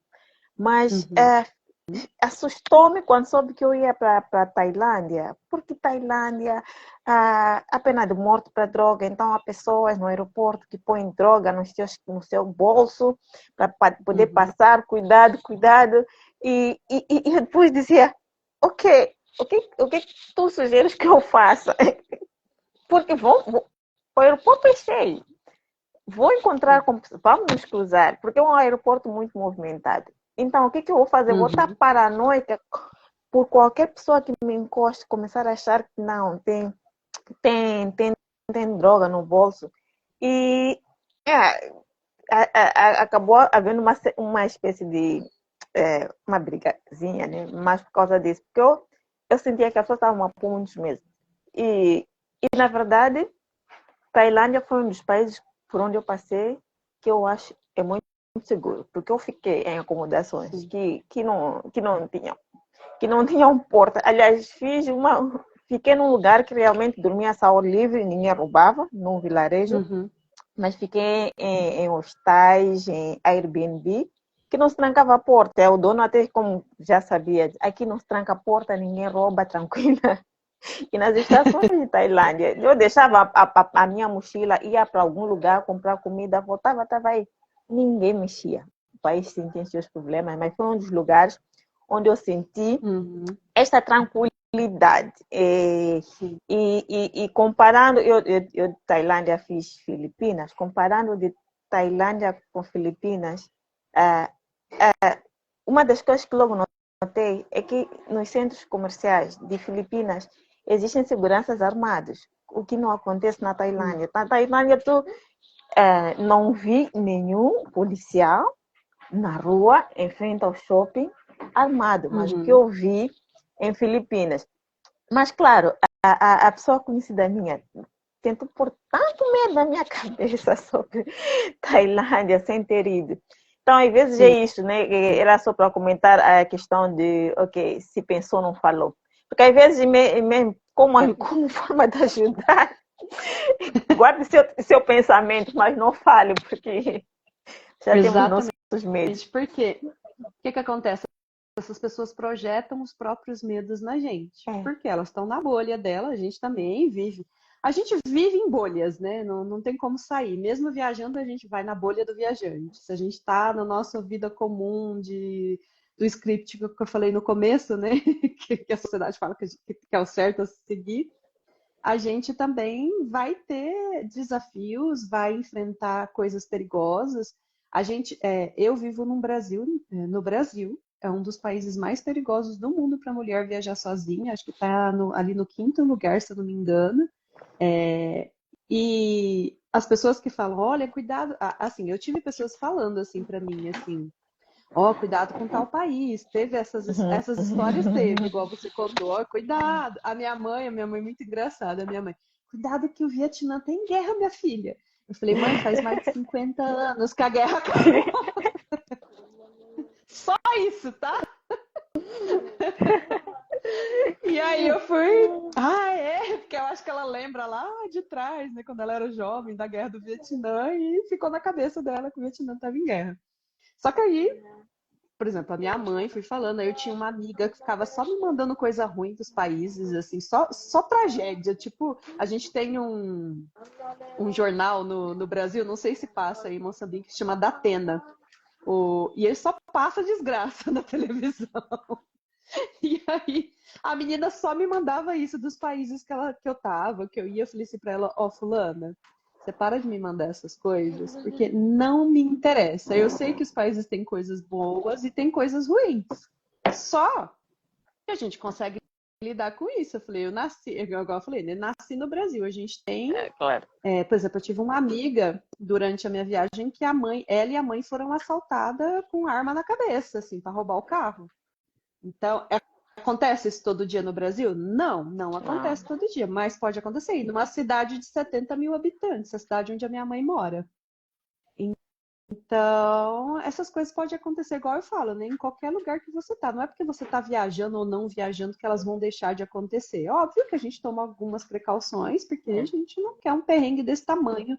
mas Uhum. assustou-me quando soube que eu ia para a Tailândia, porque Tailândia, a pena de morte para droga, então há pessoas no aeroporto que põem droga no seu bolso para poder Uhum. passar, cuidado, cuidado, e eu depois dizia, ok, o que tu sugeres que eu faça? Porque o aeroporto é cheio. Vou encontrar, vamos nos cruzar, porque é um aeroporto muito movimentado. Então, o que eu vou fazer? Vou estar Uhum. paranoica por qualquer pessoa que me encoste, começar a achar que não, tem, tem, tem droga no bolso. E é, acabou havendo uma espécie de uma brigazinha, né? Mas por causa disso, porque eu sentia que as pessoas estavam a pôr muitos meses. Na verdade, Tailândia foi um dos países por onde eu passei que eu acho é muito seguro, porque eu fiquei em acomodações Sim. que não tinham porta. Aliás, fiquei num lugar que realmente dormia a ao livre, ninguém roubava, num vilarejo, Uhum. mas fiquei em hostais, em Airbnb, que não se trancava a porta. O dono até como já sabia, aqui não se tranca a porta, ninguém rouba, tranquila. E nas estações de Tailândia, eu deixava a minha mochila, ia para algum lugar comprar comida, voltava, estava aí. Ninguém mexia. O país sim tem seus problemas, mas foi um dos lugares onde eu senti Uhum. esta tranquilidade. Sim. E comparando, eu de Tailândia fiz Filipinas, comparando de Tailândia com Filipinas, uma das coisas que logo notei é que nos centros comerciais de Filipinas existem seguranças armados, o que não acontece na Tailândia. Na Tailândia, tu não vi nenhum policial na rua, em frente ao shopping, armado, mas o que Uhum. eu vi em Filipinas. Mas, claro, a pessoa conhecida minha tentou pôr tanto medo na minha cabeça sobre Tailândia sem ter ido. Então, às vezes é Sim. isso, né? Era só para comentar a questão de, ok, se pensou, não falou. Porque às vezes, mesmo como forma de ajudar, guarde seu pensamento, mas não fale, porque já temos Exatamente. nossos medos. Porque o que acontece? Essas pessoas projetam os próprios medos na gente, É, porque elas estão na bolha dela, a gente também vive. A gente vive em bolhas, né? Não tem como sair. Mesmo viajando, a gente vai na bolha do viajante. Se a gente está na nossa vida comum do script que eu falei no começo, né? Que a sociedade fala que é o certo a seguir, a gente também vai ter desafios, vai enfrentar coisas perigosas. Eu vivo no Brasil, é um dos países mais perigosos do mundo para a mulher viajar sozinha. Acho que está ali no quinto lugar, se eu não me engano. E as pessoas que falam, olha, cuidado, assim, eu tive pessoas falando assim para mim, assim, ó, cuidado com tal país. Teve essas histórias, teve, igual você contou, ó, cuidado. A minha mãe é muito engraçada, a minha mãe, cuidado que o Vietnã tem guerra, minha filha. Eu falei, mãe, faz mais de 50 anos que a guerra acabou. Só isso, tá? E aí eu fui, porque eu acho que ela lembra lá de trás, né, quando ela era jovem, da guerra do Vietnã, e ficou na cabeça dela que o Vietnã estava em guerra. Só que aí, por exemplo, a minha mãe, fui falando, aí eu tinha uma amiga que ficava só me mandando coisa ruim dos países, assim, só tragédia. Tipo, a gente tem um jornal no Brasil, não sei se passa aí em Moçambique, que se chama Datena. E ele só passa desgraça na televisão. E aí, a menina só me mandava isso dos países que eu tava, que eu ia. Eu falei assim pra ela, ó, fulana, você para de me mandar essas coisas, porque não me interessa. Eu sei que os países têm coisas boas e tem coisas ruins. Só que a gente consegue lidar com isso. Eu falei, igual eu falei, né? Nasci no Brasil. A gente tem, claro. por exemplo, eu tive uma amiga durante a minha viagem que ela e a mãe foram assaltadas com arma na cabeça, assim, para roubar o carro. Então, é Acontece isso todo dia no Brasil? Não, não Não. acontece todo dia, mas pode acontecer. E numa cidade de 70 mil habitantes, a cidade onde a minha mãe mora. Então, essas coisas podem acontecer, igual eu falo, né? Em qualquer lugar que você tá. Não é porque você tá viajando ou não viajando que elas vão deixar de acontecer. Óbvio que a gente toma algumas precauções, porque a gente não quer um perrengue desse tamanho,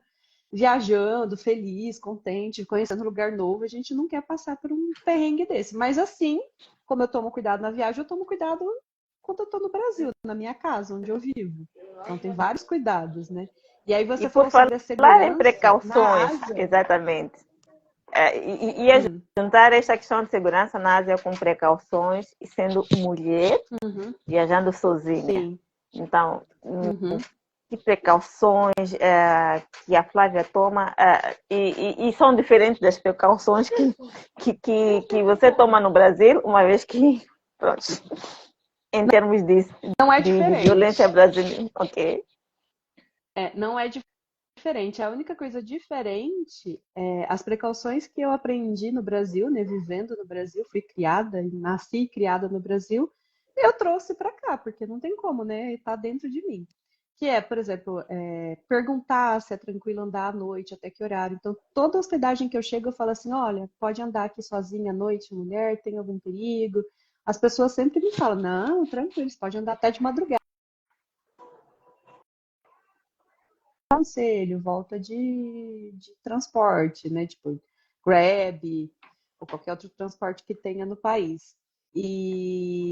viajando, feliz, contente, conhecendo um lugar novo. A gente não quer passar por um perrengue desse. Mas assim, como eu tomo cuidado na viagem, eu tomo cuidado quando eu tô no Brasil, na minha casa, onde eu vivo. Então, tem vários cuidados, né? E aí E você por falou sobre a falar em segurança na precauções, Ásia. exatamente. Ia juntar esta questão de segurança na Ásia com precauções, e sendo mulher, viajando sozinha. Sim. Então, Uhum. que precauções que a Flávia toma e são diferentes das precauções que você toma no Brasil, uma vez que, pronto, em termos Não é de diferente. violência brasileira, ok? Não é diferente. A única coisa diferente é as precauções que eu aprendi no Brasil, né? Vivendo no Brasil, fui criada, nasci e criada no Brasil, eu trouxe para cá, porque não tem como, né? Está dentro de mim. Que é, por exemplo, perguntar se é tranquilo andar à noite, até que horário. Então, toda hospedagem que eu chego, eu falo assim: olha, pode andar aqui sozinha à noite, mulher, tem algum perigo? As pessoas sempre me falam: não, tranquilo, você pode andar até de madrugada. Conselho, volta de transporte, né? Tipo, Grab ou qualquer outro transporte que tenha no país. E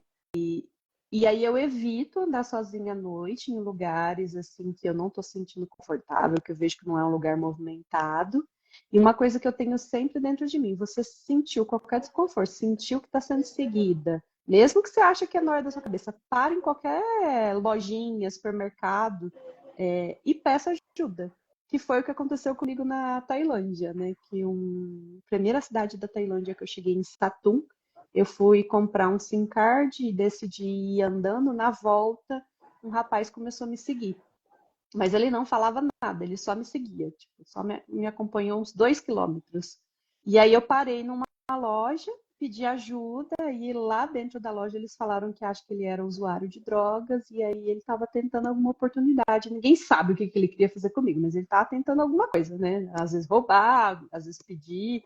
aí eu evito andar sozinha à noite em lugares assim que eu não estou sentindo confortável, que eu vejo que não é um lugar movimentado. E uma coisa que eu tenho sempre dentro de mim, você sentiu qualquer desconforto, sentiu que está sendo seguida, mesmo que você ache que é na hora da sua cabeça, para em qualquer lojinha, supermercado, e peça ajuda. Que foi o que aconteceu comigo na Tailândia, né? Que primeira cidade da Tailândia que eu cheguei em Satum, eu fui comprar um SIM card e decidi ir andando. Na volta, um rapaz começou a me seguir. Mas ele não falava nada, ele só me seguia. Tipo, só me acompanhou uns 2 quilômetros. E aí eu parei numa loja, pedi ajuda, e lá dentro da loja eles falaram que acho que ele era usuário de drogas, e aí ele estava tentando alguma oportunidade. Ninguém sabe o que ele queria fazer comigo, mas ele estava tentando alguma coisa, né? Às vezes roubar, às vezes pedir.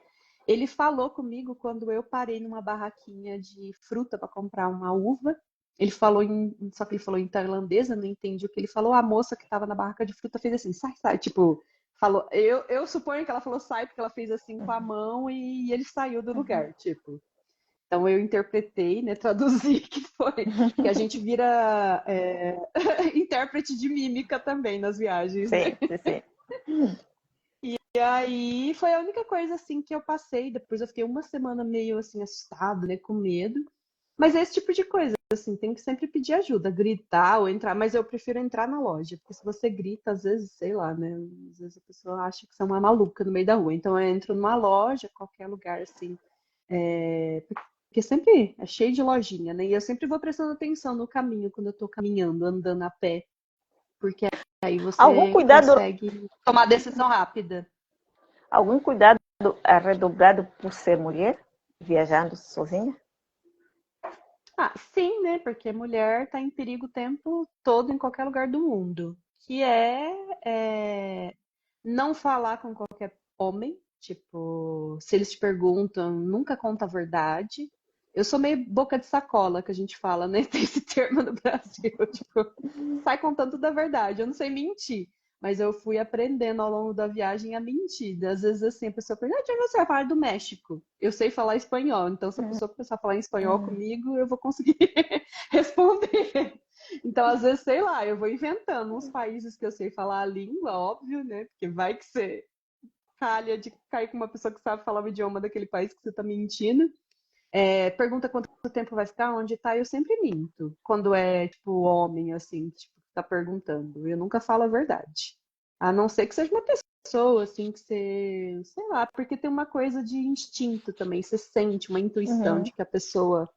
Ele falou comigo quando eu parei numa barraquinha de fruta para comprar uma uva. Ele falou só que ele falou em tailandês, eu não entendi o que ele falou. A moça que estava na barraca de fruta fez assim, sai, sai, tipo, falou. Eu suponho que ela falou sai porque ela fez assim com a mão e ele saiu do lugar, tipo. Então eu interpretei, né, traduzi que foi que a gente vira intérprete de mímica também nas viagens, né? Sim, sim, sim. E aí foi a única coisa assim que eu passei. Depois eu fiquei uma semana meio assim assustada, né, com medo. Mas é esse tipo de coisa, assim, tem que sempre pedir ajuda, gritar ou entrar, mas eu prefiro entrar na loja, porque se você grita, às vezes, sei lá, né? Às vezes a pessoa acha que você é uma maluca no meio da rua. Então eu entro numa loja, qualquer lugar, assim, porque sempre é cheio de lojinha, né? E eu sempre vou prestando atenção no caminho, quando eu tô caminhando, andando a pé, porque aí Algum você cuidado, consegue tomar decisão rápida. algum cuidado redobrado por ser mulher, viajando sozinha? Ah, sim, né? Porque mulher está em perigo o tempo todo em qualquer lugar do mundo. Que não falar com qualquer homem. Tipo, se eles te perguntam, nunca conta a verdade. Eu sou meio boca de sacola, que a gente fala, né? Tem esse termo no Brasil. Tipo, sai contando toda a verdade. Eu não sei mentir. Mas eu fui aprendendo ao longo da viagem a mentir. Às vezes, assim, a pessoa pergunta, de onde você vai falar do México? Eu sei falar espanhol, então se a pessoa começar a falar em espanhol comigo, eu vou conseguir responder. Então, às vezes, sei lá, eu vou inventando uns países que eu sei falar a língua, óbvio, né? Porque vai que você calha de cair com uma pessoa que sabe falar o idioma daquele país que você tá mentindo. Pergunta quanto tempo vai ficar, onde tá, eu sempre minto. Quando é, tipo, homem, assim, tipo, que tá perguntando. Eu nunca falo a verdade. A não ser que seja uma pessoa, assim, que você, sei lá, porque tem uma coisa de instinto também. Você sente uma intuição de que a pessoa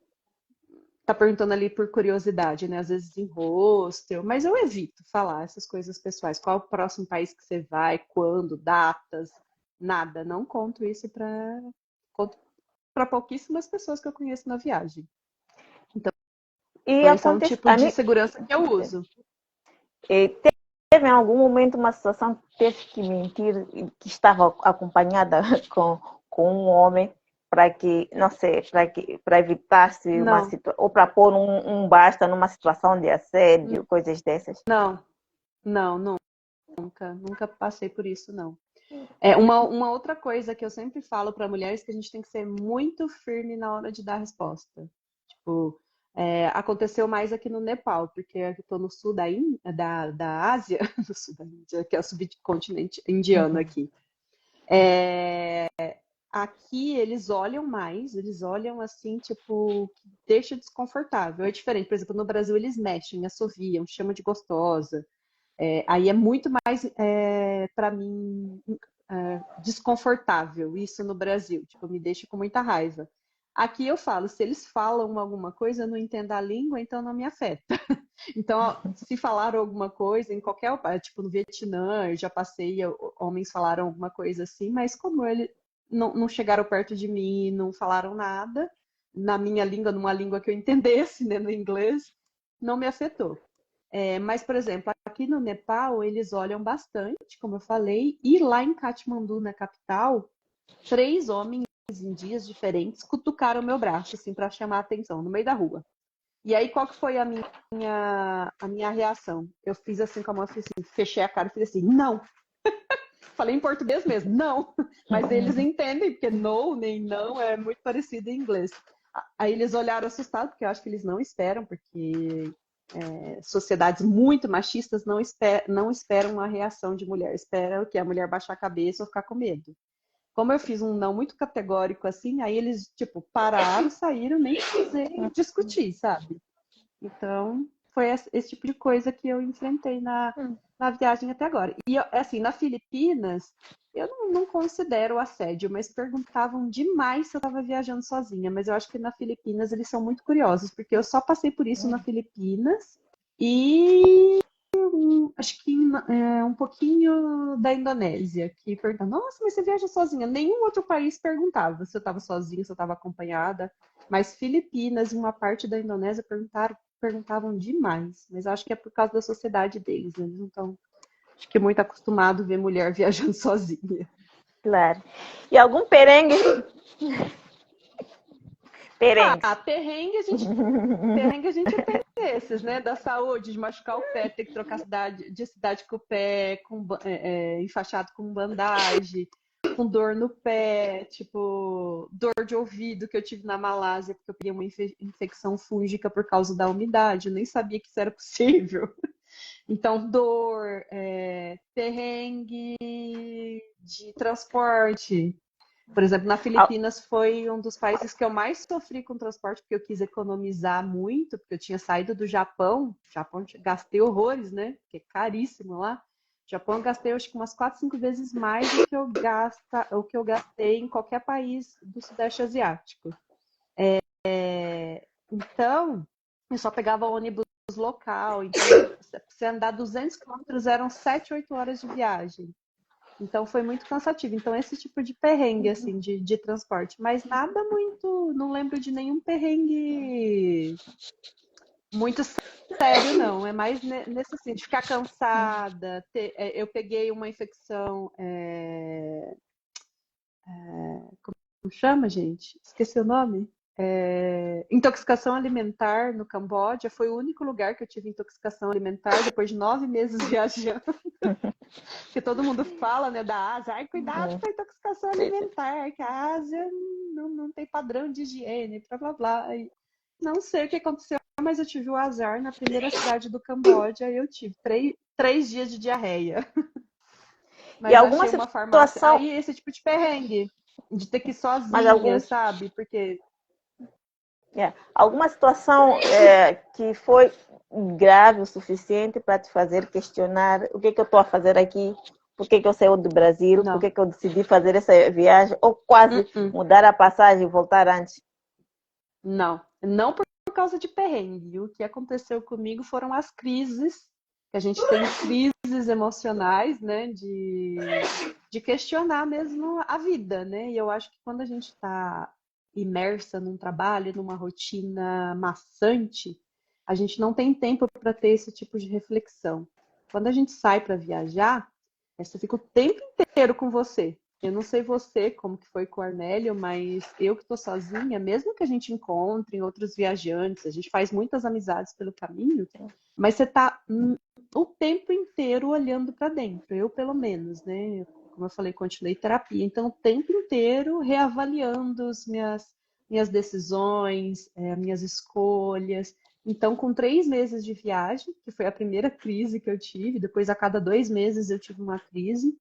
tá perguntando ali por curiosidade, né? Às vezes em rosto, mas eu evito falar essas coisas pessoais. Qual é o próximo país que você vai, quando, datas, nada. Não conto isso para pouquíssimas pessoas que eu conheço na viagem. E Esse é um acontece, tipo de segurança que eu uso. teve em algum momento uma situação que teve que mentir que estava acompanhada com um homem para que, não sei, para evitar-se uma Não, situação, ou para pôr um basta numa situação de assédio, coisas dessas. não, não, nunca passei por isso, não. Uma outra coisa que eu sempre falo para mulheres é que a gente tem que ser muito firme na hora de dar a resposta. Tipo, aconteceu mais aqui no Nepal, porque eu estou no sul da Ásia, no sul da Índia, que é o subcontinente indiano aqui. Aqui eles olham mais, eles olham assim, tipo, que deixa desconfortável. É diferente, por exemplo, no Brasil eles mexem, assoviam, chamam de gostosa. Aí é muito mais, para mim, desconfortável isso no Brasil. Tipo, me deixa com muita raiva. Aqui eu falo, se eles falam alguma coisa, eu não entendo a língua, então não me afeta. Então, ó, se falaram alguma coisa em qualquer, tipo no Vietnã, eu já passei, homens falaram alguma coisa assim, mas como eles não chegaram perto de mim, não falaram nada, na minha língua, numa língua que eu entendesse, né, no inglês, não me afetou. Mas, por exemplo, aqui no Nepal, eles olham bastante, como eu falei, e lá em Katmandu, na capital, 3 homens em dias diferentes cutucaram meu braço, assim, para chamar a atenção, no meio da rua. E aí, qual que foi a minha reação? Eu fiz assim com a mão, fiz assim, fechei a cara e fiz assim, não. Falei em português mesmo, não. Mas eles entendem, porque no nem não é muito parecido em inglês. Aí eles olharam assustados, porque eu acho que eles não esperam, porque sociedades muito machistas não esperam uma reação de mulher, esperam que a mulher baixar a cabeça ou ficar com medo. Como eu fiz um não muito categórico assim, aí eles, tipo, pararam, saíram, nem quiser discutir, sabe? Então, foi esse tipo de coisa que eu enfrentei na viagem até agora. E, assim, na Filipinas, eu não considero assédio, mas perguntavam demais se eu estava viajando sozinha. Mas eu acho que na Filipinas eles são muito curiosos, porque eu só passei por isso na Filipinas e acho que um pouquinho da Indonésia, que perguntava, nossa, mas você viaja sozinha? Nenhum outro país perguntava se eu estava sozinha, se eu estava acompanhada. Mas Filipinas e uma parte da Indonésia perguntavam demais. Mas acho que é por causa da sociedade deles. Eles não estão, acho que, muito acostumados a ver mulher viajando sozinha. Claro. E algum perengue? Perengue. Perrengue a gente tem esses, né? Da saúde, de machucar o pé, ter que trocar de cidade com o pé, enfaixado com bandagem, com dor no pé, tipo, dor de ouvido que eu tive na Malásia, porque eu peguei uma infecção fúngica por causa da umidade, eu nem sabia que isso era possível. Então, dor, perrengue de transporte. Por exemplo, na Filipinas foi um dos países que eu mais sofri com transporte, porque eu quis economizar muito, porque eu tinha saído do Japão. Japão gastei horrores, né? Porque é caríssimo lá. Japão eu gastei acho que umas 4, 5 vezes mais do que eu gastei em qualquer país do Sudeste Asiático. Então, eu só pegava ônibus local. Então, se andar 200 quilômetros, eram 7, 8 horas de viagem. Então foi muito cansativo. Então esse tipo de perrengue, assim, de transporte. Mas nada muito, não lembro de nenhum perrengue muito sério, não. É mais nesse assim, de ficar cansada. Eu peguei uma infecção, como chama, gente? Esqueci o nome. Intoxicação alimentar no Camboja. Foi o único lugar que eu tive intoxicação alimentar depois de 9 meses viajando. Porque todo mundo fala, né, da Ásia, ai, cuidado com a intoxicação alimentar, que a Ásia não tem padrão de higiene, blá blá blá. E não sei o que aconteceu, mas eu tive o azar na primeira cidade do Camboja e eu tive 3 dias de diarreia. Mas E alguma achei uma farmácia. situação, Aí esse tipo de perrengue, de ter que ir mas sozinha, sabe? Porque alguma situação que foi grave o suficiente para te fazer questionar o que é que eu estou a fazer aqui, por que é que eu saí do Brasil, por não. que é que eu decidi fazer essa viagem, ou quase mudar a passagem e voltar antes. Não por causa de perrengue. O que aconteceu comigo foram as crises, que a gente tem crises emocionais, né, de questionar mesmo a vida, né? E eu acho que quando a gente está imersa num trabalho, numa rotina maçante, a gente não tem tempo para ter esse tipo de reflexão. Quando a gente sai para viajar, você fica o tempo inteiro com você. Eu não sei você, como que foi com o Arnélio, mas eu que estou sozinha, mesmo que a gente encontre outros viajantes, a gente faz muitas amizades pelo caminho, mas você está o tempo inteiro olhando para dentro. Eu, pelo menos, né? Como eu falei, continuei terapia. Então, o tempo inteiro reavaliando as minhas decisões, minhas escolhas. Então, com 3 meses de viagem, que foi a primeira crise que eu tive, depois a cada 2 meses eu tive uma crise,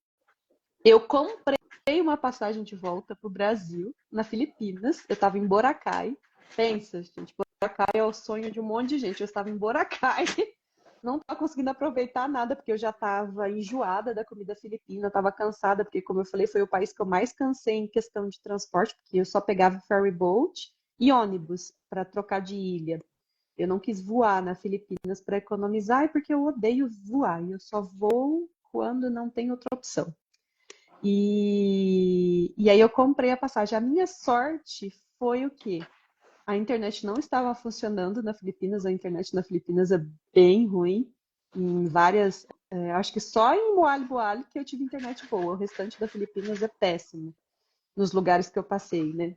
eu comprei uma passagem de volta para o Brasil, na Filipinas. Eu estava em Boracay. Pensa, gente, Boracay é o sonho de um monte de gente. Eu estava em Boracay, não estava conseguindo aproveitar nada, porque eu já estava enjoada da comida filipina, estava cansada, porque, como eu falei, foi o país que eu mais cansei em questão de transporte, porque eu só pegava ferry boat e ônibus para trocar de ilha. Eu não quis voar na Filipinas para economizar, porque eu odeio voar, e eu só vou quando não tem outra opção. E aí eu comprei a passagem. A minha sorte foi o quê? A internet não estava funcionando na Filipinas, a internet na Filipinas é bem ruim. Em várias, acho que só em Moali Boali que eu tive internet boa, o restante da Filipinas é péssimo, nos lugares que eu passei, né?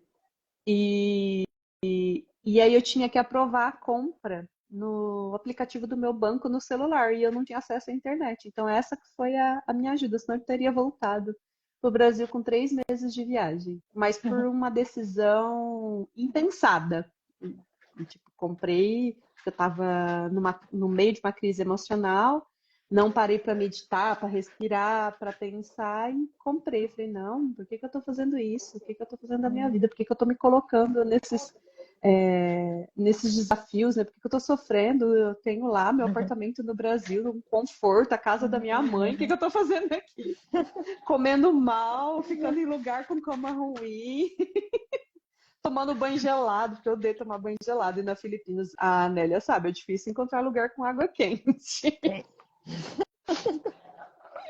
E aí eu tinha que aprovar a compra no aplicativo do meu banco no celular, e eu não tinha acesso à internet. Então essa que foi a minha ajuda, senão eu teria voltado para o Brasil com 3 meses de viagem, mas por uma decisão impensada. Tipo, comprei, eu estava no meio de uma crise emocional, não parei para meditar, para respirar, para pensar, e comprei. Falei, não, por que eu estou fazendo isso? O que eu estou fazendo da minha vida? Por que eu estou me colocando nesses desafios, né? Por que eu estou sofrendo? Eu tenho lá meu apartamento no Brasil, um conforto, a casa da minha mãe. O que eu estou fazendo aqui? Comendo mal, ficando em lugar com cama ruim, tomando banho gelado, porque eu odeio tomar banho gelado. E na Filipinas, a Nélia sabe, é difícil encontrar lugar com água quente.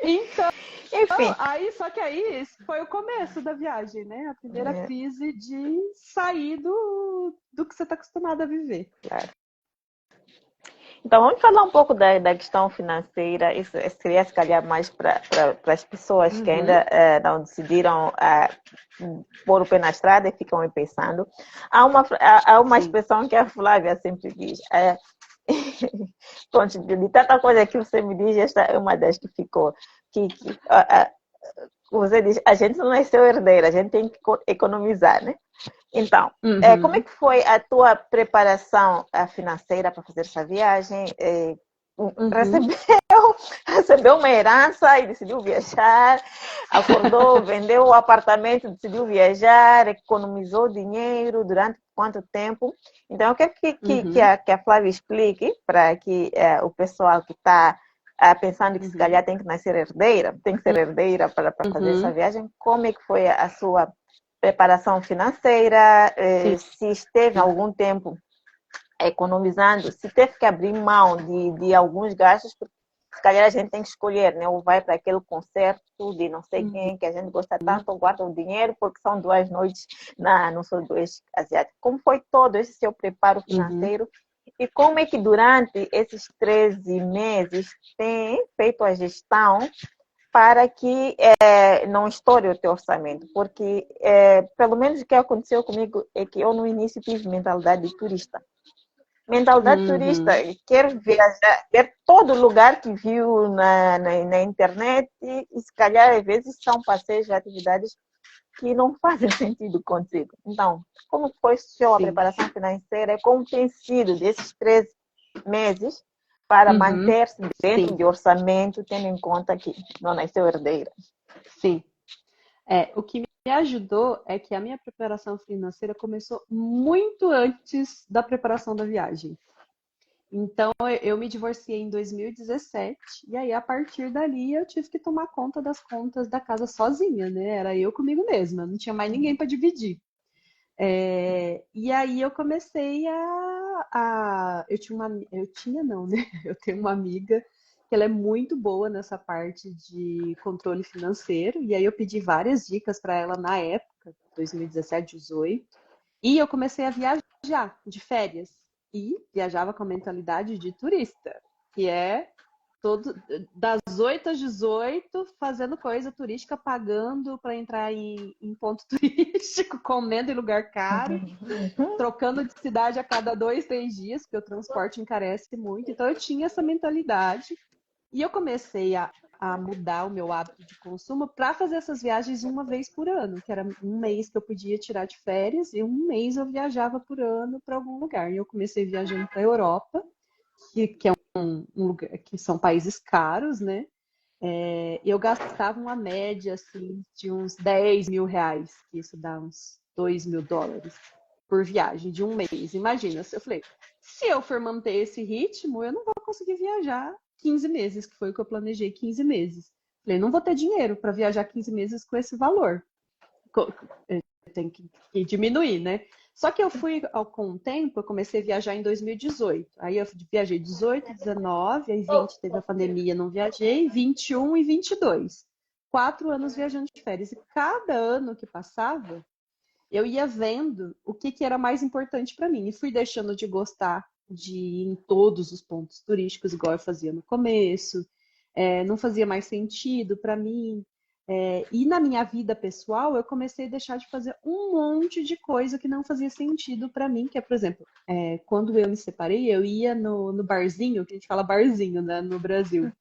Então, Enfim, só que aí foi o começo da viagem, né? A primeira crise de sair do que você está acostumado a viver. claro. Então, vamos falar um pouco da questão financeira. Isso seria, se calhar, mais para as pessoas que ainda não decidiram pôr o pé na estrada e ficam aí pensando. Há uma expressão que a Flávia sempre diz. Pronto, de tanta coisa que você me diz, esta é uma das que ficou. Você diz, a gente não nasceu herdeira, a gente tem que economizar, né? Então, como é que foi a tua preparação financeira para fazer essa viagem? Recebeu uma herança e decidiu viajar, acordou, vendeu o apartamento, decidiu viajar, economizou dinheiro durante quanto tempo? Então, eu quero que a Flávia explique para que o pessoal que está pensando que se calhar tem que nascer herdeira, tem que ser herdeira para fazer essa viagem, como é que foi a sua preparação financeira, se esteve algum tempo economizando, se teve que abrir mão de alguns gastos, porque se calhar a gente tem que escolher, né? Ou vai para aquele concerto de não sei quem, que a gente gosta tanto, ou guarda o dinheiro, porque são 2 noites no Sudoeste Asiático. Como foi todo esse seu preparo financeiro? E como é que durante esses 13 meses tem feito a gestão para que não estoure o teu orçamento? Porque, pelo menos o que aconteceu comigo é que eu no início tive mentalidade de turista. Mentalidade turista, quero viajar, ver todo lugar que viu na internet e se calhar às vezes são passeios de atividades que não fazem sentido contigo. Então, como foi a preparação financeira? Como tem sido desses 13 meses para manter-se dentro de orçamento, tendo em conta que não nasceu herdeira? Sim. O que me ajudou é que a minha preparação financeira começou muito antes da preparação da viagem. Então, eu me divorciei em 2017, e aí, a partir dali, eu tive que tomar conta das contas da casa sozinha, né? Era eu comigo mesma, não tinha mais ninguém para dividir. E aí, eu comecei eu tenho uma amiga que ela é muito boa nessa parte de controle financeiro, e aí eu pedi várias dicas para ela na época, 2017, 2018, e eu comecei a viajar de férias. e viajava com a mentalidade de turista, que é das 8 às 18 fazendo coisa turística, pagando para entrar em ponto turístico, comendo em lugar caro, trocando de cidade a cada 2, 3 dias, porque o transporte encarece muito. Então eu tinha essa mentalidade e eu comecei a mudar o meu hábito de consumo para fazer essas viagens uma vez por ano, que era um mês que eu podia tirar de férias e um mês eu viajava por ano para algum lugar. E eu comecei viajando para a Europa, que é um lugar que são países caros, né? Eu gastava uma média assim, de uns 10 mil reais, que isso dá uns 2 mil dólares por viagem de um mês. Imagina, eu falei, se eu for manter esse ritmo, eu não vou conseguir viajar 15 meses, que foi o que eu planejei, 15 meses. Falei, não vou ter dinheiro para viajar 15 meses com esse valor. Tem que diminuir, né? Só que eu fui, com o tempo, eu comecei a viajar em 2018. Aí eu viajei 18, 19, aí 20 teve a pandemia, não viajei, 21 e 22. 4 anos viajando de férias. E cada ano que passava, eu ia vendo o que era mais importante para mim. E fui deixando de gostar de ir em todos os pontos turísticos, igual eu fazia no começo. Não fazia mais sentido para mim. E na minha vida pessoal, eu comecei a deixar de fazer um monte de coisa que não fazia sentido para mim, que é, por exemplo, quando eu me separei, eu ia no barzinho, que a gente fala barzinho, né, no Brasil.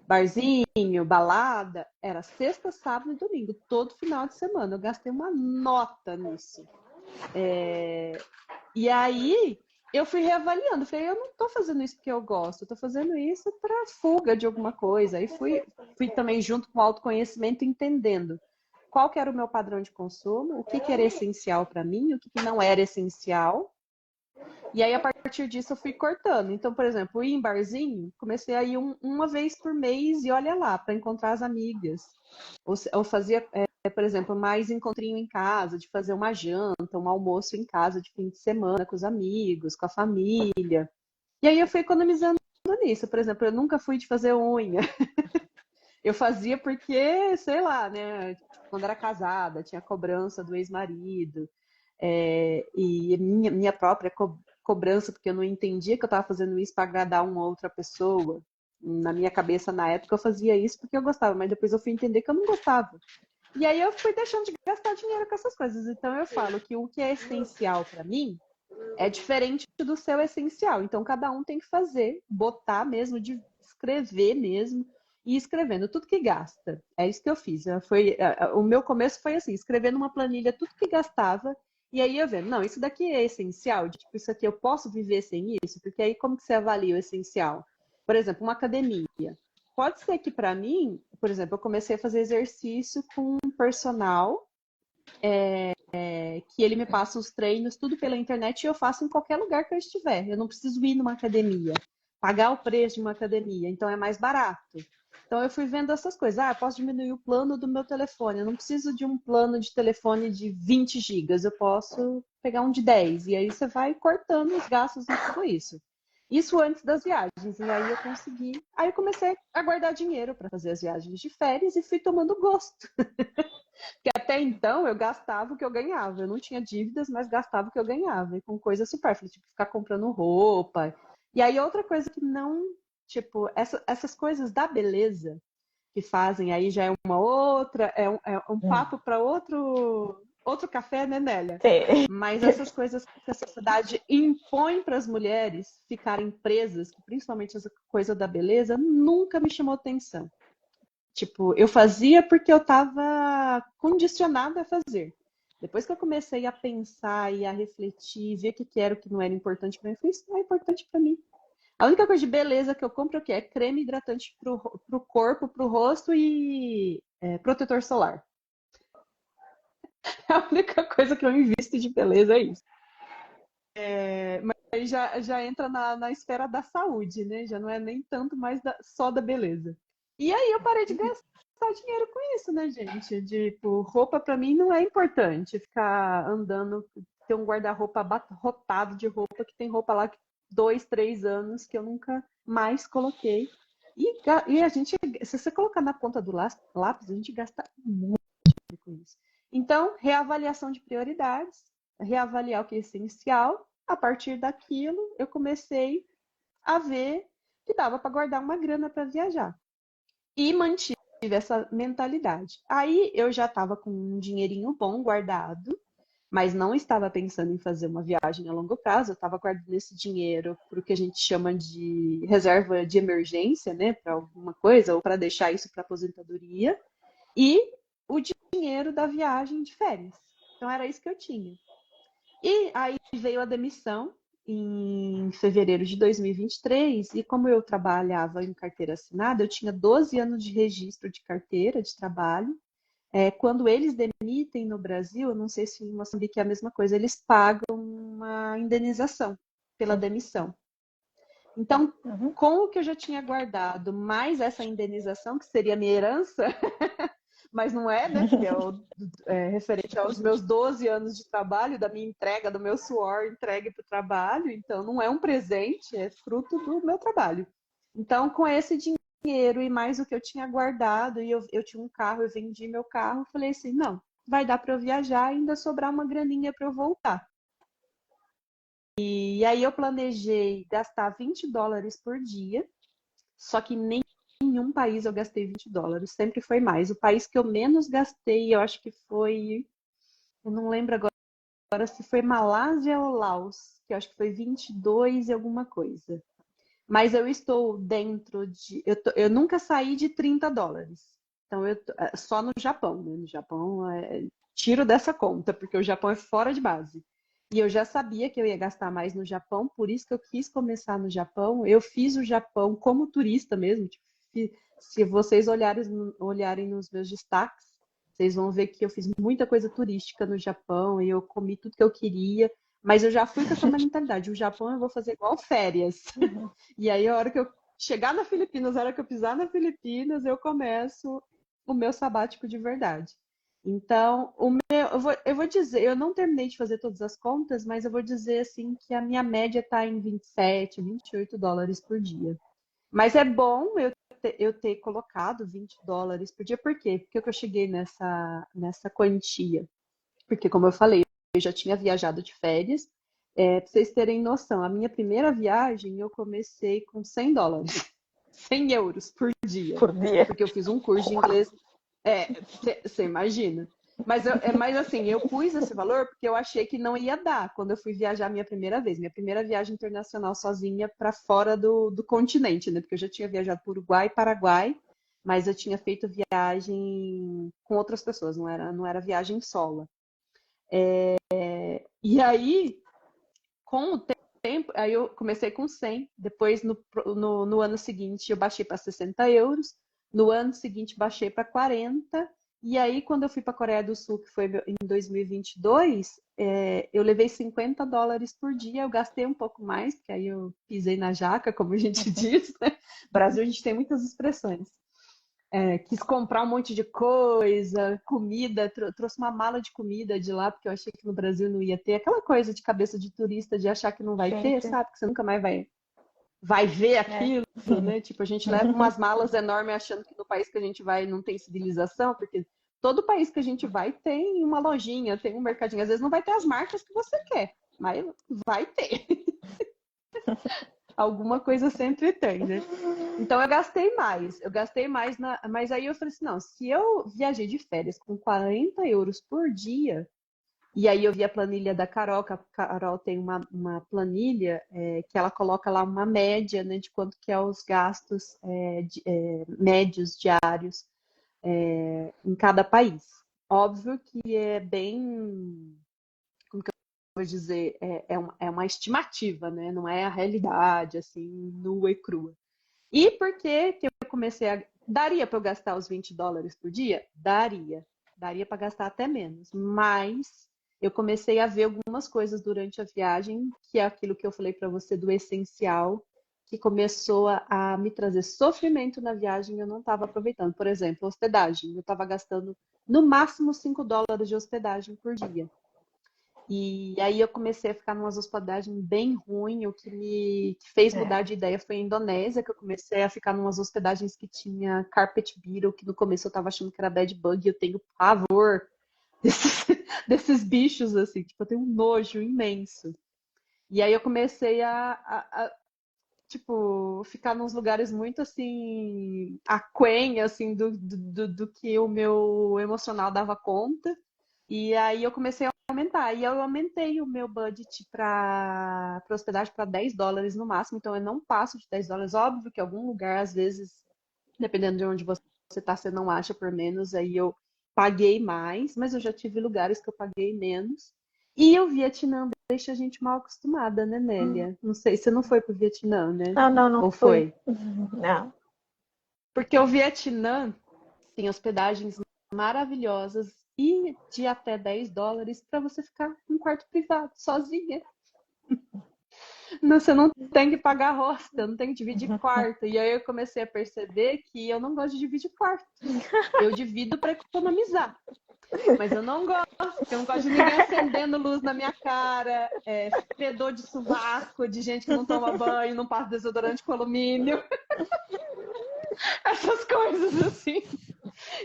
Barzinho, balada, era sexta, sábado e domingo, todo final de semana. Eu gastei uma nota nisso. E aí eu fui reavaliando, falei, eu não estou fazendo isso porque eu gosto, eu estou fazendo isso para fuga de alguma coisa. Aí fui também junto com o autoconhecimento, entendendo qual que era o meu padrão de consumo, o que era essencial para mim, o que não era essencial. E aí, a partir disso, eu fui cortando. Então, por exemplo, ir em barzinho, comecei a ir uma vez por mês e olha lá, para encontrar as amigas. Ou fazia, por exemplo, mais encontrinho em casa, de fazer uma janta, um almoço em casa de fim de semana com os amigos, com a família. E aí eu fui economizando nisso. Por exemplo, eu nunca fui de fazer unha. Eu fazia porque, sei lá, né? Quando era casada, tinha cobrança do ex-marido. E minha própria cobrança, porque eu não entendia que eu estava fazendo isso para agradar uma outra pessoa. Na minha cabeça, na época, eu fazia isso porque eu gostava, mas depois eu fui entender que eu não gostava. E aí eu fui deixando de gastar dinheiro com essas coisas. Então eu falo que o que é essencial para mim é diferente do seu essencial. Então cada um tem que fazer, botar mesmo, de escrever mesmo, e escrevendo tudo que gasta. É isso que eu fiz. O meu começo foi assim, escrevendo uma planilha tudo que gastava. E aí eu vendo, não, isso daqui é essencial, tipo, isso aqui eu posso viver sem isso, porque aí como que você avalia o essencial? Por exemplo, uma academia. Pode ser que para mim, por exemplo, eu comecei a fazer exercício com um personal, que ele me passa os treinos, tudo pela internet, e eu faço em qualquer lugar que eu estiver. Eu não preciso ir numa academia, pagar o preço de uma academia, então é mais barato. Então eu fui vendo essas coisas. Eu posso diminuir o plano do meu telefone. Eu não preciso de um plano de telefone de 20 gigas. Eu posso pegar um de 10. E aí você vai cortando os gastos e tudo isso. Isso antes das viagens. E aí eu consegui. Aí eu comecei a guardar dinheiro para fazer as viagens de férias e fui tomando gosto. Porque até então eu gastava o que eu ganhava. Eu não tinha dívidas, mas gastava o que eu ganhava. E com coisas supérfluas, tipo ficar comprando roupa. E aí outra coisa que não... Tipo, essas coisas da beleza que fazem, aí já é uma outra, é um papo para outro café, né, Nélia? Sim. Mas essas coisas que a sociedade impõe para as mulheres ficarem presas, principalmente essa coisa da beleza, nunca me chamou atenção. Tipo, eu fazia porque eu estava condicionada a fazer. Depois que eu comecei a pensar e a refletir, ver o que era o que não era importante para mim, eu falei, isso não é importante para mim. A única coisa de beleza que eu compro é creme hidratante pro corpo, pro rosto e protetor solar. A única coisa que eu invisto de beleza é isso. Mas aí já entra na esfera da saúde, né? Já não é nem tanto mais só da beleza. E aí eu parei de gastar dinheiro com isso, né, gente? Tipo, roupa pra mim não é importante. Ficar andando, ter um guarda-roupa abarrotado de roupa, que tem roupa lá que 2, 3 anos que eu nunca mais coloquei. E a gente, se você colocar na ponta do lápis, a gente gasta muito com isso. Então, reavaliação de prioridades, reavaliar o que é essencial A partir daquilo, eu comecei a ver que dava para guardar uma grana para viajar. E mantive essa mentalidade. Aí eu já estava com um dinheirinho bom guardado, mas não estava pensando em fazer uma viagem a longo prazo. Eu estava guardando esse dinheiro para o que a gente chama de reserva de emergência, né, para alguma coisa, ou para deixar isso para aposentadoria, e o dinheiro da viagem de férias. Então era isso que eu tinha. E aí veio a demissão em fevereiro de 2023, e como eu trabalhava em carteira assinada, eu tinha 12 anos de registro de carteira de trabalho. Quando eles demitem no Brasil, eu não sei se em Moçambique é a mesma coisa, eles pagam uma indenização pela demissão. Então, com o que eu já tinha guardado, mais essa indenização, que seria a minha herança, mas não é, né? Porque é referente aos meus 12 anos de trabalho, da minha entrega, do meu suor entregue para o trabalho, então não é um presente, é fruto do meu trabalho. Então, com esse dinheiro e mais o que eu tinha guardado, e eu tinha um carro, eu vendi meu carro, falei assim, não, vai dar para eu viajar e ainda sobrar uma graninha para eu voltar. E aí eu planejei gastar $20 por dia, só que nem em nenhum país eu gastei $20, sempre foi mais. O país que eu menos gastei, eu acho que foi, eu não lembro agora se foi Malásia ou Laos, que eu acho que foi 22 e alguma coisa. Mas eu estou dentro de. Eu nunca saí de $30. Então, só no Japão, né? No Japão, tiro dessa conta, porque o Japão é fora de base. E eu já sabia que eu ia gastar mais no Japão, por isso que eu quis começar no Japão. Eu fiz o Japão como turista mesmo. Tipo, se vocês olharem nos meus destaques, vocês vão ver que eu fiz muita coisa turística no Japão e eu comi tudo que eu queria. Mas eu já fui com essa mentalidade. O Japão eu vou fazer igual férias. E aí, a hora que eu chegar na Filipinas, a hora que eu pisar na Filipinas, eu começo o meu sabático de verdade. Então, eu vou dizer, eu não terminei de fazer todas as contas, mas eu vou dizer assim que a minha média está em 27, $28 por dia. Mas é bom eu ter colocado $20 por dia. Por quê? Porque eu cheguei nessa quantia. Porque, como eu falei, eu já tinha viajado de férias. Para vocês terem noção, a minha primeira viagem eu comecei com $100, 100 euros por dia. Por dia. Porque eu fiz um curso de inglês. Você imagina. Mas assim, eu pus esse valor porque eu achei que não ia dar quando eu fui viajar a minha primeira vez. Minha primeira viagem internacional sozinha para fora do continente, né? Porque eu já tinha viajado por Uruguai e Paraguai, mas eu tinha feito viagem com outras pessoas, não era viagem solo. E aí, com o tempo, aí eu comecei com 100, depois no ano seguinte eu baixei para 60 euros, no ano seguinte baixei para 40, e aí quando eu fui para a Coreia do Sul, que foi em 2022, eu levei $50 por dia, eu gastei um pouco mais, porque aí eu pisei na jaca, como a gente diz, né? No Brasil a gente tem muitas expressões. Quis comprar um monte de coisa, comida, trouxe uma mala de comida de lá, porque eu achei que no Brasil não ia ter. Aquela coisa de cabeça de turista, de achar que não vai ter, sabe? Que você nunca mais vai ver aquilo, né? Tipo, a gente leva umas malas enormes achando que no país que a gente vai não tem civilização, porque todo país que a gente vai tem uma lojinha, tem um mercadinho. Às vezes não vai ter as marcas que você quer, mas vai ter. Alguma coisa sempre tem, né? Então eu gastei mais, mas aí eu falei assim, não, se eu viajei de férias com 40 euros por dia, e aí eu vi a planilha da Carol, que a Carol tem uma planilha que ela coloca lá uma média, né, de quanto que é os gastos médios diários em cada país. Óbvio que é bem, como que eu vou dizer, é uma estimativa, né? Não é a realidade, assim, nua e crua. E por que eu comecei a. Daria para eu gastar os $20 por dia? Daria. Daria para gastar até menos. Mas eu comecei a ver algumas coisas durante a viagem, que é aquilo que eu falei para você do essencial, que começou a me trazer sofrimento na viagem e eu não estava aproveitando. Por exemplo, hospedagem. Eu estava gastando no máximo $5 de hospedagem por dia. E aí eu comecei a ficar numa hospedagem bem ruim. O que me fez mudar de ideia foi a Indonésia, que eu comecei a ficar numas hospedagens que tinha carpet beetle, que no começo eu tava achando que era bed bug, e eu tenho pavor desses bichos, assim, tipo, eu tenho um nojo imenso. E aí eu comecei tipo, ficar nos lugares muito assim, aquém, assim, do que o meu emocional dava conta. E aí eu comecei a aumentar. E eu aumentei o meu budget para hospedagem para US$ 10 no máximo. Então eu não passo de US$ 10. Óbvio que em algum lugar, às vezes, dependendo de onde você está, você não acha por menos. Aí eu paguei mais, mas eu já tive lugares que eu paguei menos. E o Vietnã deixa a gente mal acostumada, né, Nélia? Não sei, você não foi pro Vietnã, né? Não Ou fui. foi? Não. Porque o Vietnã tem hospedagens maravilhosas e de até US$ 10 para você ficar em quarto privado, sozinha. Você não tem que pagar hostel, não tem que dividir quarto. E aí eu comecei a perceber que eu não gosto de dividir quarto. Eu divido para economizar. Mas eu não gosto, porque eu não gosto de ninguém acendendo luz na minha cara, fedor de sovaco, de gente que não toma banho, não passa desodorante com alumínio. Essas coisas assim.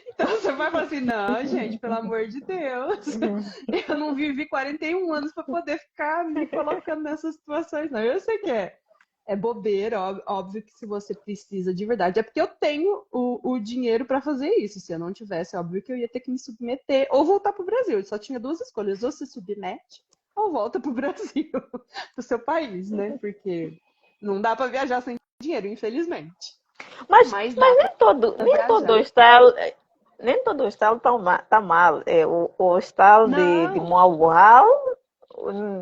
Então você vai falar assim, não, gente, pelo amor de Deus, eu não vivi 41 anos para poder ficar me colocando nessas situações, não. Eu sei que é bobeira, óbvio que se você precisa de verdade, é porque eu tenho o dinheiro para fazer isso. Se eu não tivesse, é óbvio que eu ia ter que me submeter ou voltar para o Brasil. Eu só tinha duas escolhas, ou se submete ou volta para o Brasil, para o seu país, né? Porque não dá para viajar sem dinheiro, infelizmente. Mas Dá nem todo, para nem todo viajar. hostel, nem todo hostel tá mal. O hostel de Não, Moauau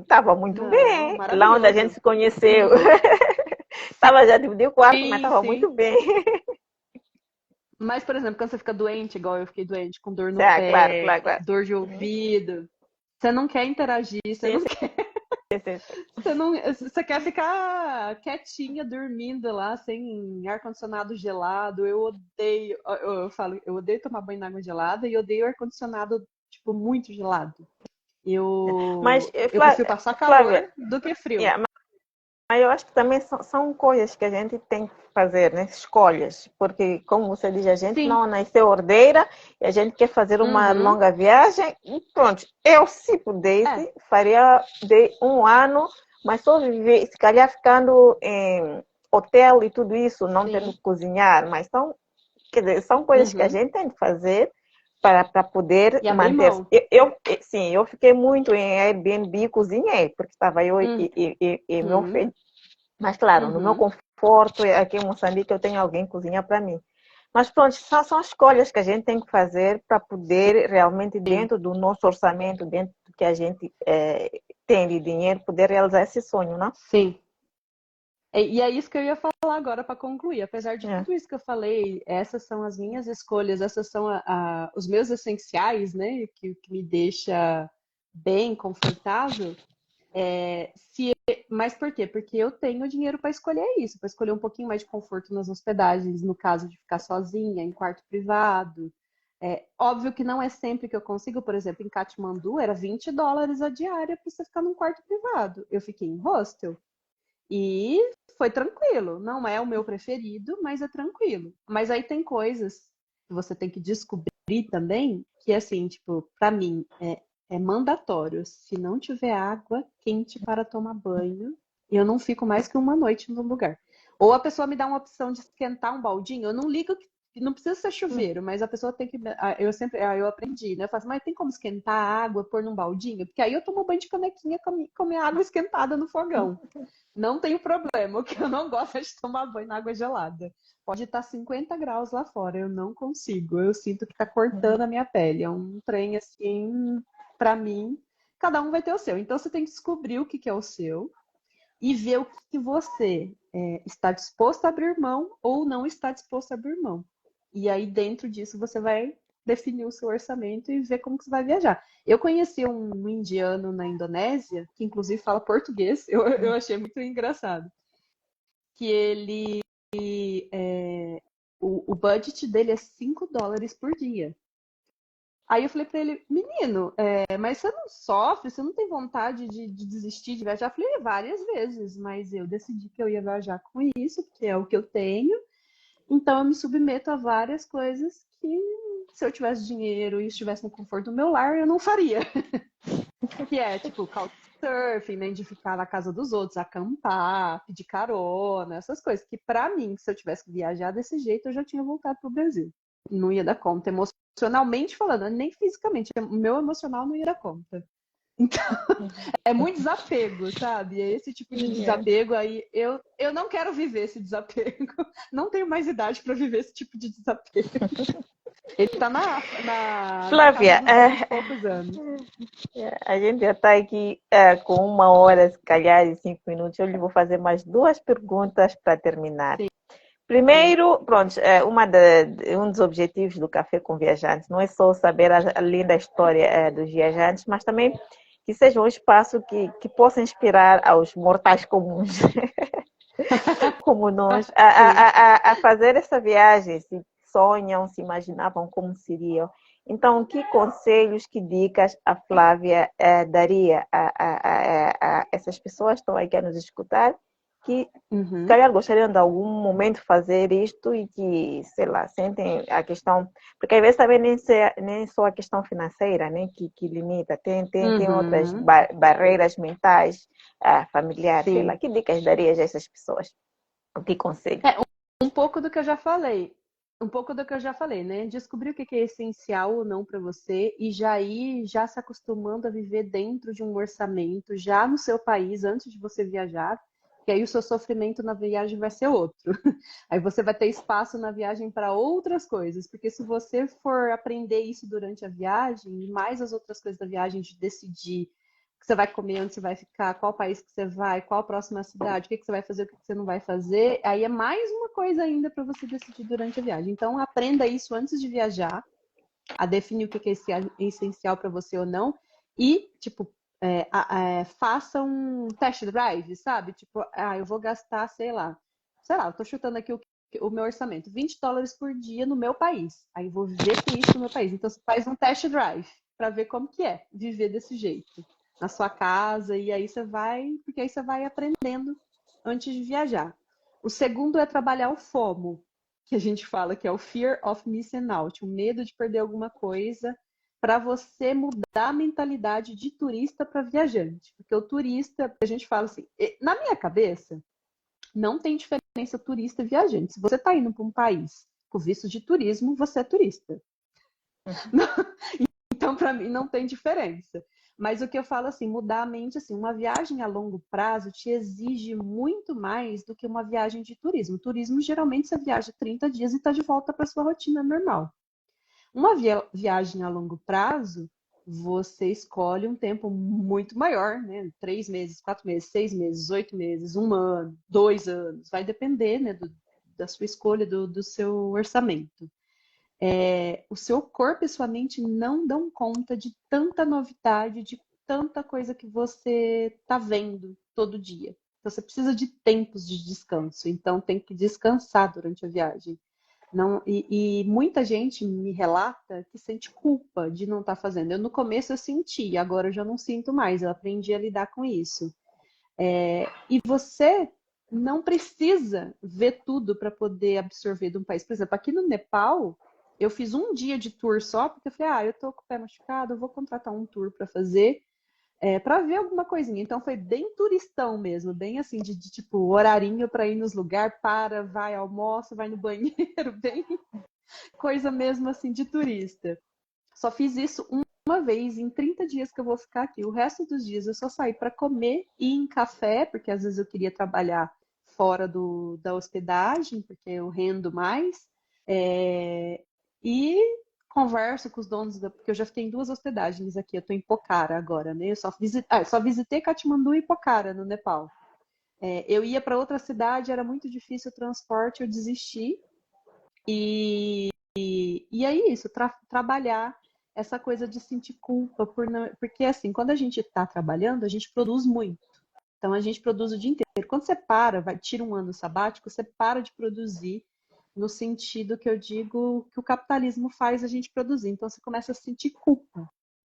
estava muito não, bem. Lá onde a gente maravilhoso. se conheceu. Sim, Tava já dividido o quarto, mas sim, estava sim. muito bem. Mas, por exemplo, quando você fica doente, igual eu fiquei doente, com dor no Ah, claro, pé, claro, claro. dor de ouvido, você não quer interagir, você Sim, não sim, quer, sim, sim. você quer ficar quietinha, dormindo lá, sem ar-condicionado gelado. Eu odeio, eu falo, eu odeio tomar banho na água gelada e odeio ar-condicionado, tipo, muito gelado. Mas, Eu prefiro passar calor Flávia, do que frio. yeah, mas eu acho que também são coisas que a gente tem que fazer, né? Escolhas. Porque, como você diz, a gente Sim. não nasceu ordeira e a gente quer fazer uma Uhum. longa viagem. E pronto, eu, se É. pudesse, faria de um ano, mas só viver, se calhar ficando em hotel e tudo isso, não tendo Sim. que cozinhar. Mas quer dizer, são coisas que a Uhum. gente tem que fazer para poder E abrir manter-se. mão. Sim, eu fiquei muito em Airbnb e cozinhei, porque estava eu e meu Uhum. filho. Mas, claro, no meu Uhum. conforto, aqui em Moçambique, eu tenho alguém que cozinha para mim. Mas, pronto, são escolhas que a gente tem que fazer para poder realmente, Sim. dentro do nosso orçamento, dentro do que a gente tem de dinheiro, poder realizar esse sonho, não? Sim. E é isso que eu ia falar agora para concluir. Apesar de É. tudo isso que eu falei, essas são as minhas escolhas, essas são os meus essenciais, né? Que me deixa bem confortável. Mas por quê? Porque eu tenho dinheiro para escolher isso, para escolher um pouquinho mais de conforto nas hospedagens, no caso de ficar sozinha, em quarto privado. Óbvio que não é sempre que eu consigo, por exemplo, em Katmandu era US$ 20 a diária para você ficar num quarto privado. Eu fiquei em hostel. E foi tranquilo. Não é o meu preferido, mas é tranquilo. Mas aí tem coisas que você tem que descobrir também, que assim, tipo, pra mim, é mandatório. Se não tiver água quente para tomar banho, eu não fico mais que uma noite no lugar. Ou a pessoa me dá uma opção de esquentar um baldinho, eu não ligo que não precisa ser chuveiro, mas a pessoa tem que. Eu aprendi, né? Eu falo assim, mas tem como esquentar a água, pôr num baldinho? Porque aí eu tomo banho de canequinha com a minha água esquentada no fogão. Não tenho problema, o que eu não gosto é de tomar banho na água gelada. Pode estar 50 graus lá fora, eu não consigo. Eu sinto que está cortando a minha pele. É um trem assim, para mim, cada um vai ter o seu. Então você tem que descobrir o que é o seu e ver o que você está disposto a abrir mão ou não está disposto a abrir mão. E aí, dentro disso, você vai definir o seu orçamento e ver como que você vai viajar. Eu conheci um indiano na Indonésia, que inclusive fala português, eu achei muito engraçado. Que ele. O budget dele é US$ 5 por dia. Aí eu falei pra ele, menino, mas você não sofre, você não tem vontade de desistir de viajar? Eu falei, várias vezes, mas eu decidi que eu ia viajar com isso, porque é o que eu tenho. Então eu me submeto a várias coisas que, se eu tivesse dinheiro e estivesse no conforto do meu lar, eu não faria. Que é tipo couchsurfing, né? De ficar na casa dos outros, acampar, pedir carona, essas coisas. Que pra mim, se eu tivesse que viajar desse jeito, eu já tinha voltado pro Brasil. Não ia dar conta, emocionalmente falando, nem fisicamente. O meu emocional não ia dar conta. Então, é muito desapego, sabe? É esse tipo de desapego aí. Eu não quero viver esse desapego. Não tenho mais idade para viver esse tipo de desapego. Ele tá na Flávia, casa dos 20 e poucos anos. a gente já está aqui com 1 hora, se calhar, e 5 minutos. Eu lhe vou fazer mais 2 perguntas para terminar. Sim. Primeiro, pronto, um dos objetivos do Café com Viajantes não é só saber a linda história dos viajantes, mas também que seja um espaço que possa inspirar aos mortais comuns, como nós, a fazer essa viagem, se sonham, se imaginavam como seriam. Então, que conselhos, que dicas a Flávia daria a essas pessoas que estão aqui a nos escutar, que se calhar gostariam de algum momento fazer isto e que, sei lá, sentem a questão, porque às vezes também nem só a questão financeira, né, que limita, tem outras barreiras mentais, familiares, sei lá, que dicas darias a essas pessoas? O que conselho? Um pouco do que eu já falei. Um pouco do que eu já falei, né? Descobrir o que é essencial ou não para você e já se acostumando a viver dentro de um orçamento, já no seu país, antes de você viajar, que aí o seu sofrimento na viagem vai ser outro. Aí você vai ter espaço na viagem para outras coisas, porque se você for aprender isso durante a viagem, e mais as outras coisas da viagem, de decidir o que você vai comer, onde você vai ficar, qual país que você vai, qual a próxima cidade, o que você vai fazer, o que você não vai fazer, aí é mais uma coisa ainda para você decidir durante a viagem. Então, aprenda isso antes de viajar, a definir o que é essencial para você ou não, e, tipo, faça um test drive, sabe? Tipo, eu vou gastar, sei lá, eu tô chutando aqui o meu orçamento, $20 por dia no meu país. Aí vou viver com isso no meu país. Então, você faz um test drive para ver como que é viver desse jeito na sua casa, e aí porque aí você vai aprendendo antes de viajar. O segundo é trabalhar o FOMO, que a gente fala que é o Fear of Missing Out, o medo de perder alguma coisa, para você mudar a mentalidade de turista para viajante. Porque o turista, a gente fala assim, na minha cabeça, não tem diferença turista e viajante. Se você está indo para um país com visto de turismo, você é turista. Então, para mim, não tem diferença. Mas o que eu falo assim, mudar a mente, assim, uma viagem a longo prazo te exige muito mais do que uma viagem de turismo. Turismo, geralmente, você viaja 30 dias e está de volta para sua rotina normal. Uma viagem a longo prazo, você escolhe um tempo muito maior, né? 3 meses, 4 meses, 6 meses, 8 meses, 1 ano, 2 anos. Vai depender, né, da sua escolha, do seu orçamento. O seu corpo e sua mente não dão conta de tanta novidade, de tanta coisa que você está vendo todo dia. Então, você precisa de tempos de descanso. Então, tem que descansar durante a viagem. Não, e muita gente me relata que sente culpa de não estar fazendo. No começo eu senti, agora eu já não sinto mais. Eu aprendi a lidar com isso. E você não precisa ver tudo para poder absorver de um país. Por exemplo, aqui no Nepal, eu fiz um dia de tour só, porque eu falei, eu tô com o pé machucado, eu vou contratar um tour para fazer, para ver alguma coisinha. Então foi bem turistão mesmo, bem assim, de tipo, horarinho para ir nos lugares, vai, almoça, vai no banheiro, bem coisa mesmo assim de turista. Só fiz isso uma vez em 30 dias que eu vou ficar aqui. O resto dos dias eu só saí para comer e ir em café, porque às vezes eu queria trabalhar fora da hospedagem, porque eu rendo mais. E converso com os donos, porque eu já fiquei em 2 hospedagens aqui. Eu estou em Pokhara agora, né? Eu só visitei Katmandu e Pokhara, no Nepal. Eu ia para outra cidade, era muito difícil o transporte, eu desisti. E é isso, trabalhar essa coisa de sentir culpa, porque assim, quando a gente está trabalhando, a gente produz muito. Então a gente produz o dia inteiro. Quando você tira um ano sabático, você para de produzir, no sentido que eu digo que o capitalismo faz a gente produzir. Então você começa a sentir culpa,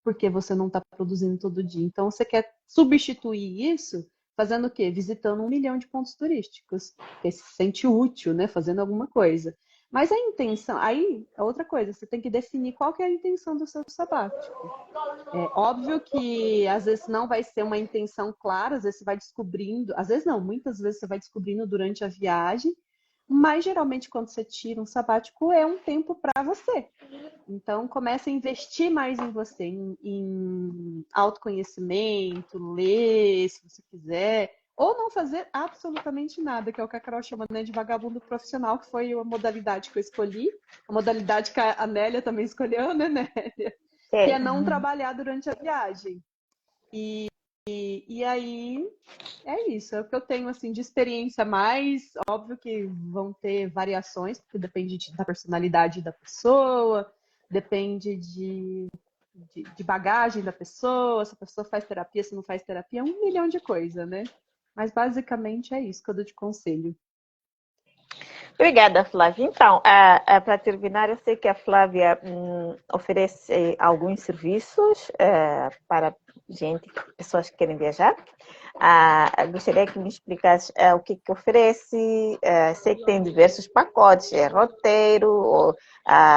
porque você não está produzindo todo dia. Então você quer substituir isso fazendo o quê? Visitando 1 milhão de pontos turísticos, porque se sente útil, né? Fazendo alguma coisa. Mas a intenção, aí é outra coisa, você tem que definir qual que é a intenção do seu sabático. É óbvio que às vezes não vai ser uma intenção clara, às vezes você vai descobrindo, às vezes não, muitas vezes você vai descobrindo durante a viagem, mas geralmente quando você tira um sabático é um tempo para você. Então comece a investir mais em você, em autoconhecimento, ler se você quiser, ou não fazer absolutamente nada, que é o que a Carol chama, né, de vagabundo profissional, que foi a modalidade que eu escolhi, a modalidade que a Nélia também escolheu, né, Nélia? Que é não trabalhar durante a viagem. E aí, é isso. É o que eu tenho, assim, de experiência mais. Óbvio que vão ter variações, porque depende da personalidade da pessoa, depende de bagagem da pessoa, se a pessoa faz terapia, se não faz terapia, 1 milhão de coisas, né? Mas basicamente é isso que eu dou de conselho. Obrigada, Flávia. Então, para terminar, eu sei que a Flávia oferece alguns serviços para pessoas que querem viajar. Gostaria que me explicasse o que oferece. Sei que tem diversos pacotes, roteiro,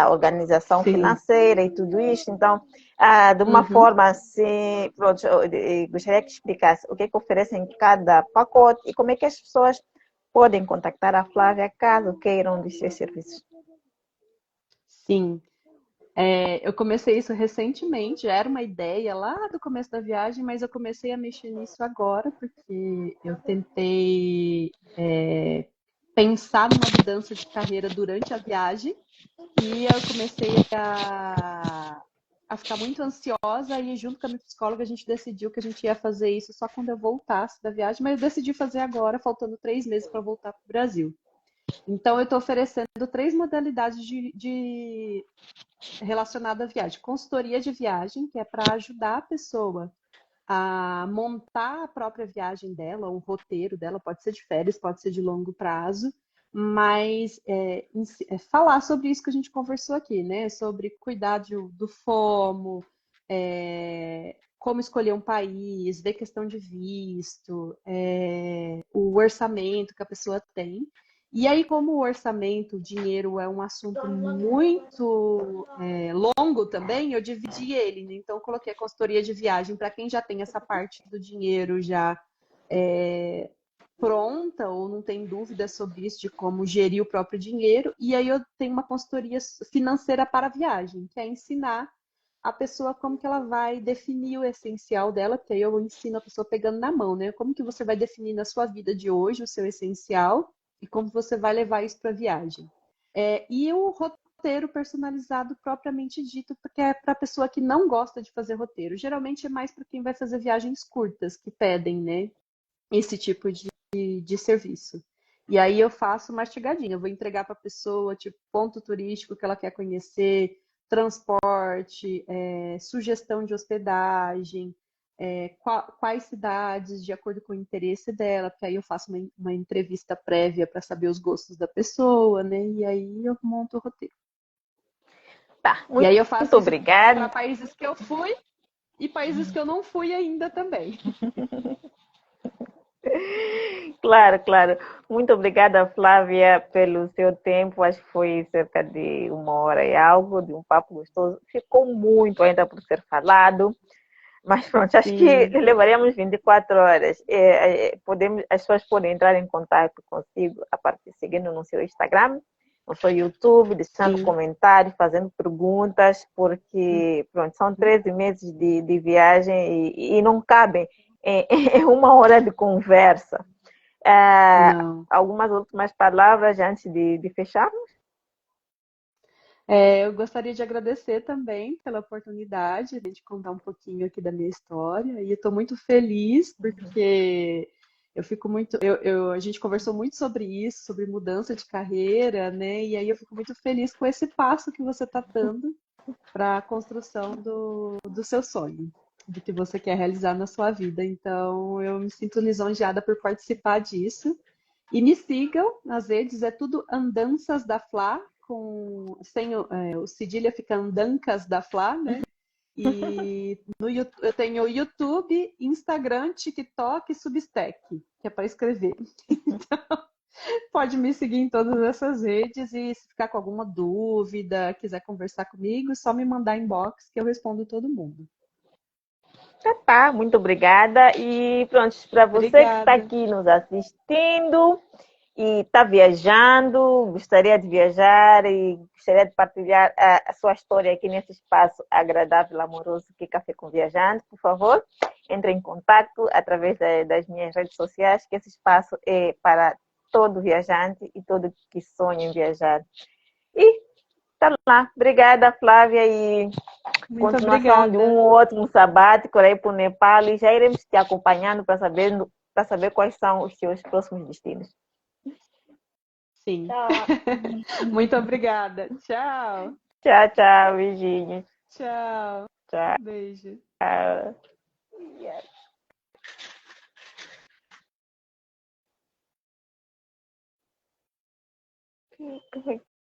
organização financeira e tudo isso. Então, de uma forma assim, pronto, eu gostaria que explicasse o que oferece em cada pacote e como é que as pessoas podem contactar a Flávia caso queiram dos seus serviços. Sim. Eu comecei isso recentemente, já era uma ideia lá do começo da viagem, mas eu comecei a mexer nisso agora, porque eu tentei pensar numa mudança de carreira durante a viagem, e eu comecei a ficar muito ansiosa, e junto com a minha psicóloga a gente decidiu que a gente ia fazer isso só quando eu voltasse da viagem, mas eu decidi fazer agora, faltando 3 meses para voltar para o Brasil. Então, eu estou oferecendo 3 modalidades de relacionada à viagem. Consultoria de viagem, que é para ajudar a pessoa a montar a própria viagem dela, o roteiro dela, pode ser de férias, pode ser de longo prazo, mas falar sobre isso que a gente conversou aqui, né? Sobre cuidar do FOMO, como escolher um país, ver questão de visto, o orçamento que a pessoa tem. E aí, como o orçamento, o dinheiro é um assunto muito longo também, eu dividi ele, né? Então, eu coloquei a consultoria de viagem para quem já tem essa parte do dinheiro já pronta ou não tem dúvida sobre isso, de como gerir o próprio dinheiro. E aí, eu tenho uma consultoria financeira para a viagem, que é ensinar a pessoa como que ela vai definir o essencial dela, porque aí eu ensino a pessoa pegando na mão, né? Como que você vai definir na sua vida de hoje o seu essencial e como você vai levar isso para a viagem. E o roteiro personalizado propriamente dito, porque é para a pessoa que não gosta de fazer roteiro. Geralmente é mais para quem vai fazer viagens curtas que pedem, né, esse tipo de serviço. E aí eu faço mastigadinho, eu vou entregar para a pessoa, tipo, ponto turístico que ela quer conhecer, transporte, sugestão de hospedagem, quais cidades, de acordo com o interesse dela, porque aí eu faço uma entrevista prévia para saber os gostos da pessoa, né? E aí eu monto o roteiro. Tá, E aí eu faço isso obrigada. para países que eu fui e países que eu não fui ainda também. Claro, claro. Muito obrigada, Flávia, pelo seu tempo. Acho que foi cerca de 1 hora e algo, de um papo gostoso. Ficou muito ainda por ser falado. Mas pronto, acho que levaríamos 24 horas. As pessoas podem entrar em contato consigo a partir seguindo no seu Instagram, no seu YouTube, deixando comentários, fazendo perguntas, porque pronto, são 13 meses de viagem e não cabem em 1 hora de conversa. Algumas últimas palavras antes de fecharmos? Eu gostaria de agradecer também pela oportunidade de contar um pouquinho aqui da minha história. E eu estou muito feliz porque eu fico muito. A gente conversou muito sobre isso, sobre mudança de carreira, né? E aí eu fico muito feliz com esse passo que você está dando para a construção do seu sonho, do que você quer realizar na sua vida. Então, eu me sinto lisonjeada por participar disso. E me sigam nas redes, é tudo Andanças da Flá, sem o cedilha fica Andancas da Flá, né? E eu tenho YouTube, Instagram, TikTok e Substack, que é para escrever. Então, Pode me seguir em todas essas redes e se ficar com alguma dúvida, quiser conversar comigo, é só me mandar inbox que eu respondo todo mundo. Tá, muito obrigada. E pronto, para você que está Obrigada. aqui nos assistindo e está viajando, gostaria de viajar e gostaria de partilhar a sua história aqui nesse espaço agradável, amoroso que é Café com Viajante, por favor, entre em contato através das minhas redes sociais, que esse espaço é para todo viajante e todo que sonha em viajar. E tá lá. Obrigada, Flávia, e Muito continuação de um obrigada. ótimo sabático aí para o Nepal e já iremos te acompanhando para saber quais são os seus próximos destinos. Sim. Tchau. Muito obrigada. Tchau. Tchau, tchau, beijinhos. Tchau. Tchau. Beijo. Yes.